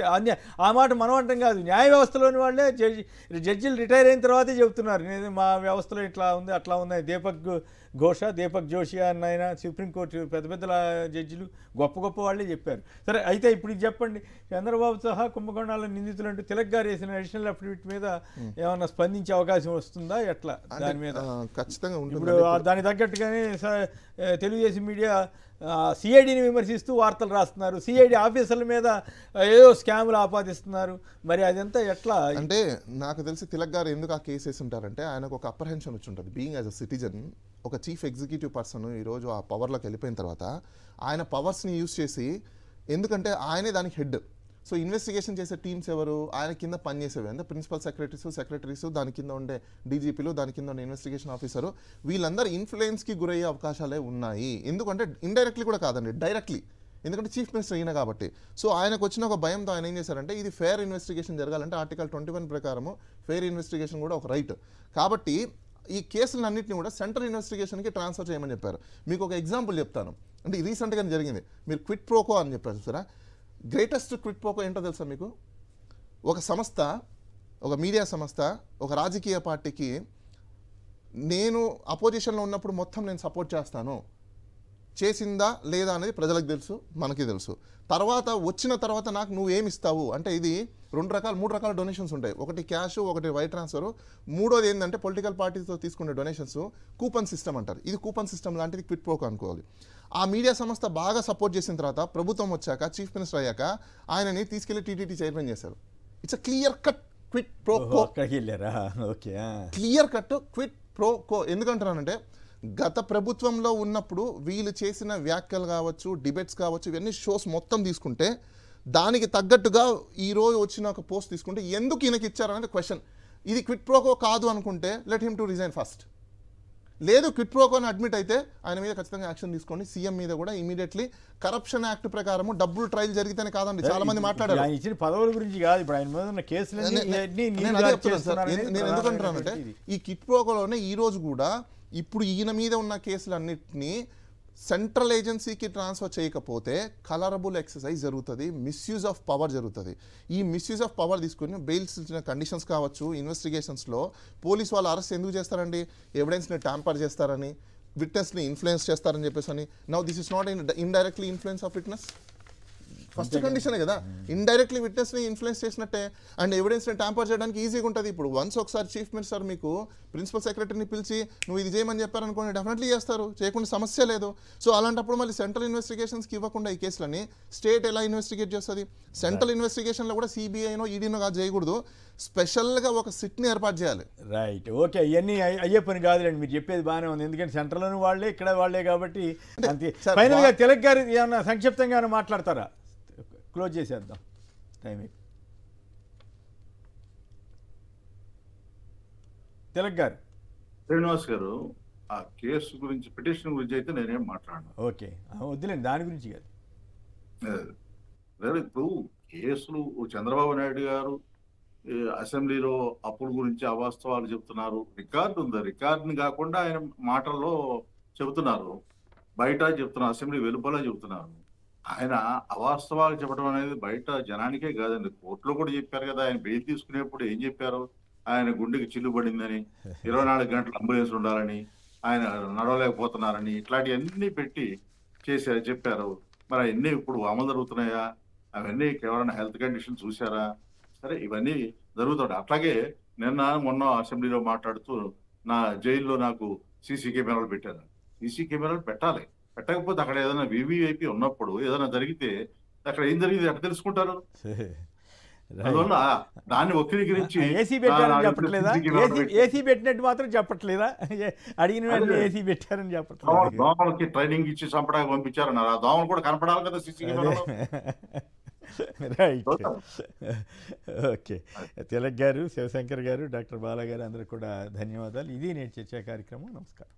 [SPEAKER 2] ఆ మాట మనం అంటాం కాదు, న్యాయ వ్యవస్థలోని వాళ్ళే జడ్జిలు రిటైర్ అయిన తర్వాతే చెబుతున్నారు, మా వ్యవస్థలో ఇట్లా ఉంది అట్లా ఉంది. దీపక్ జోషి అన్న ఆయన సుప్రీంకోర్టు పెద్ద జడ్జిలు గొప్ప వాళ్ళే చెప్పారు. సరే, అయితే ఇప్పుడు చెప్పండి, చంద్రబాబు సహా కుంభకోణాల నిందితులు అంటూ తిలక్ గారు వేసిన అడిషనల్ అఫిడవిట్ మీద ఏమన్నా స్పందించే అవకాశం వస్తుందా, ఎట్లా దాని మీద?
[SPEAKER 3] ఖచ్చితంగా
[SPEAKER 2] ఇప్పుడు దానికి తగ్గట్టుగానే తెలుగుదేశం మీడియా సిఐడిని విమర్శిస్తూ వార్తలు రాస్తున్నారు, సిఐడి ఆఫీసర్ల మీద ఏదో స్కాములు ఆపాదిస్తున్నారు. మరి అదంతా ఎట్లా?
[SPEAKER 3] అంటే నాకు తెలిసి తిలక్ గారు ఎందుకు ఆ కేసు వేసి ఉంటారంటే ఆయనకు ఒక అప్రహెన్షన్ వచ్చి ఉంటుంది. బీయింగ్ యాజ్ అ సిటిజన్, ఒక చీఫ్ ఎగ్జిక్యూటివ్ పర్సన్ ఈరోజు ఆ పవర్లోకి వెళ్ళిపోయిన తర్వాత ఆయన పవర్స్ని యూజ్ చేసి, ఎందుకంటే ఆయనే దానికి హెడ్. సో ఇన్వెస్టిగేషన్ చేసే టీమ్స్ ఎవరు, ఆయన కింద పనిచేసేవి అంటే ప్రిన్సిపల్ సెక్రటరీస్, దాని కింద ఉండే డీజీపీలు, దాని కింద ఉండే ఇన్వెస్టిగేషన్ ఆఫీసరు, వీళ్ళందరూ ఇన్ఫ్లుయెన్స్కి గురయ్యే అవకాశాలే ఉన్నాయి. ఎందుకంటే ఇండైరెక్ట్లీ కూడా కాదండి, డైరెక్ట్లీ. ఎందుకంటే చీఫ్ మినిస్టర్ అయినా కాబట్టి. సో ఆయనకు వచ్చిన ఒక భయంతో ఆయన ఏం చేశారంటే, ఇది ఫెయిర్ ఇన్వెస్టిగేషన్ జరగాలంటే ఆర్టికల్ 21 ప్రకారము ఫెయిర్ ఇన్వెస్టిగేషన్ కూడా ఒక రైట్. కాబట్టి ఈ కేసులన్నింటినీ కూడా సెంట్రల్ ఇన్వెస్టిగేషన్కి ట్రాన్స్ఫర్ చేయమని చెప్పారు. మీకు ఒక ఎగ్జాంపుల్ చెప్తాను. అంటే రీసెంట్గానే జరిగింది. మీరు క్విట్ ప్రోకో అని చెప్పారు చూసారా, గ్రేటెస్ట్ క్విట్ ప్రోకో ఏంటో తెలుసా మీకు? ఒక సంస్థ, ఒక మీడియా సంస్థ ఒక రాజకీయ పార్టీకి నేను అపోజిషన్లో ఉన్నప్పుడు మొత్తం నేను సపోర్ట్ చేస్తాను చేసిందా లేదా అనేది ప్రజలకు తెలుసు, మనకి తెలుసు. వచ్చిన తర్వాత నాకు నువ్వేమిస్తావు అంటే, ఇది 3 రకాల డొనేషన్స్ ఉంటాయి. ఒకటి క్యాష్, ఒకటి వైర్ ట్రాన్స్ఫర్, మూడోది ఏంటంటే పొలిటికల్ పార్టీతో తీసుకునే డొనేషన్స్ కూపన్ సిస్టమ్ అంటారు. ఇది కూపన్ సిస్టమ్ లాంటిది క్విట్ ప్రోకో అనుకోవాలి. ఆ మీడియా సంస్థ బాగా సపోర్ట్ చేసిన తర్వాత ప్రభుత్వం వచ్చాక, చీఫ్ మినిస్టర్ అయ్యాక ఆయనని తీసుకెళ్లి టీటీడీ చైర్మన్ చేశారు. It's a clear cut quid pro quo. Clear cut quid pro quo. ఎందుకంటున్నానంటే, గత ప్రభుత్వంలో ఉన్నప్పుడు వీళ్ళు చేసిన వ్యాఖ్యలు కావచ్చు, డిబేట్స్ కావచ్చు, ఇవన్నీ షోస్ మొత్తం తీసుకుంటే దానికి తగ్గట్టుగా ఈరోజు వచ్చిన ఒక పోస్ట్ తీసుకుంటే ఎందుకు ఈయనకి ఇచ్చారనేది క్వశ్చన్. ఇది క్విట్ ప్రోకో కాదు అనుకుంటే let him to resign first. లేదు క్విట్ ప్రోకో అని అడ్మిట్ అయితే ఆయన మీద ఖచ్చితంగా యాక్షన్ తీసుకోండి. సీఎం మీద కూడా ఇమీడియట్లీ కరప్షన్ యాక్ట్ ప్రకారం డబ్బులు ట్రయల్ జరిగితేనే కాదండి, చాలా మంది మాట్లాడారు.
[SPEAKER 2] ఇచ్చిన పదవుల గురించి కాదు, ఇప్పుడు ఆయన మీద ఉన్న కేసులు.
[SPEAKER 3] నేను ఎందుకంటున్నానంటే, ఈ క్విట్ ప్రోకోలోనే ఈ రోజు కూడా ఇప్పుడు ఈయన మీద ఉన్న కేసులన్నింటినీ సెంట్రల్ ఏజెన్సీకి ట్రాన్స్ఫర్ చేయకపోతే కలరబుల్ ఎక్సర్సైజ్ జరుగుతుంది, మిస్యూజ్ ఆఫ్ పవర్ జరుగుతుంది. ఈ మిస్యూజ్ ఆఫ్ పవర్ తీసుకుని బెయిల్స్ ఇచ్చిన కండిషన్స్ కావచ్చు, ఇన్వెస్టిగేషన్స్లో పోలీస్ వాళ్ళు అరెస్ట్ ఎందుకు చేస్తారండి? ఎవిడెన్స్ని ట్యాంపర్ చేస్తారని, విట్నెస్ని ఇన్ఫ్లుయెన్స్ చేస్తారని చెప్పేసి అని. Now this is not indirectly influence of witness. First కండిషనే కదా, ఇండైరెక్ట్లీ విట్నెస్ని ఇన్ఫ్లుయెన్స్ చేసినట్టే. అండ్ ఎవిడెన్స్ని ట్యాంపర్ చేయడానికి ఈజీగా ఉంటుంది. ఇప్పుడు ఒకసారి చీఫ్ మినిస్టర్ మీకు ప్రిన్సిపల్ సెక్రటరీని పిలిచి నువ్వు ఇది చేయమని చెప్పారనుకోండి, డెఫినెట్లీ చేస్తారు, చేయకుండా సమస్య లేదు. సో అలాంటప్పుడు మళ్ళీ సెంట్రల్ ఇన్వెస్టిగేషన్స్కి ఇవ్వకుండా ఈ కేసులని స్టేట్ ఎలా ఇన్వెస్టిగేట్ చేస్తుంది? సెంట్రల్ ఇన్వెస్టిగేషన్లో కూడా సిబిఐనో ఈడీనో కాదు చేయకూడదు, స్పెషల్గా ఒక సిట్ని ఏర్పాటు చేయాలి.
[SPEAKER 2] Right, okay. ఇవన్నీ అయ్యే పని కాదులేండి, మీరు చెప్పేది బాగానే ఉంది. ఎందుకంటే సెంట్రల్లోని వాళ్ళే, ఇక్కడ వాళ్ళే కాబట్టి. ఫైనల్గా తిలక్ గారు ఏమన్నా సంక్షిప్తంగా ఏమైనా మాట్లాడతారా? క్లోజ్ చేసేద్దాం టైం. తిలక్ గారు.
[SPEAKER 6] శ్రీనివాస్ గారు, ఆ కేసు గురించి, పిటిషన్ గురించి అయితే నేనేం మాట్లాడను.
[SPEAKER 2] ఓకే, వద్దులేండి, దాని గురించి కాదు.
[SPEAKER 6] ఇప్పుడు కేసులు చంద్రబాబు నాయుడు గారు అసెంబ్లీలో అప్పుల గురించి అవాస్తవాలు చెప్తున్నారు. రికార్డు ఉంది, రికార్డుని కాకుండా ఆయన మాటల్లో చెబుతున్నారు, బయట చెప్తున్నారు, అసెంబ్లీ వెలుపల చెబుతున్నారు. ఆయన అవాస్తవాలు చెప్పడం అనేది బయట జనానికే కాదండి, కోర్టులో కూడా చెప్పారు కదా. ఆయన బెయిల్ తీసుకునేప్పుడు ఏం చెప్పారు? ఆయన గుండెకి చిల్లు పడిందని, 24 గంటలు అంబులెన్స్ ఉండాలని, ఆయన నడవలేకపోతున్నారని, ఇట్లాంటివన్నీ పెట్టి చెప్పారు. మరి అవన్నీ ఇప్పుడు అమలు జరుగుతున్నాయా? అవన్నీ ఎవరైనా హెల్త్ కండిషన్ చూసారా? సరే, ఇవన్నీ జరుగుతాయి. అట్లాగే మొన్న అసెంబ్లీలో మాట్లాడుతూ నా జైల్లో నాకు సీసీ కెమెరాలు పెట్టారు. సీసీ కెమెరాలు పెట్టాలి, పెట్టకపోతే అక్కడ ఏదైనా వివిఐపి ఉన్నప్పుడు ఏదైనా జరిగితే అక్కడ ఏం జరిగింది ఎట్లా తెలుసుకుంటారు? అందువల్ల దాన్ని వక్రీకరించి
[SPEAKER 2] ఏసీ పెట్టారని చెప్పట్లేదా? ఏసీ పెట్టినట్టు మాత్రం చెప్పట్లేదా? అడిగిన ఏసీ పెట్టారని చెప్పట్లేదు.
[SPEAKER 6] దోమలకి ట్రైనింగ్ ఇచ్చి చంపడానికి పంపించారన్నారు. ఆ దోమలు కూడా కనపడాలి కదా సీసీ కెమెరాలో.
[SPEAKER 2] Right, okay. తిలక్ గారు, శివశంకర్ గారు, డాక్టర్ బాలా గారు అందరూ కూడా ధన్యవాదాలు. ఇది నేటి చర్చా కార్యక్రమం. నమస్కారం.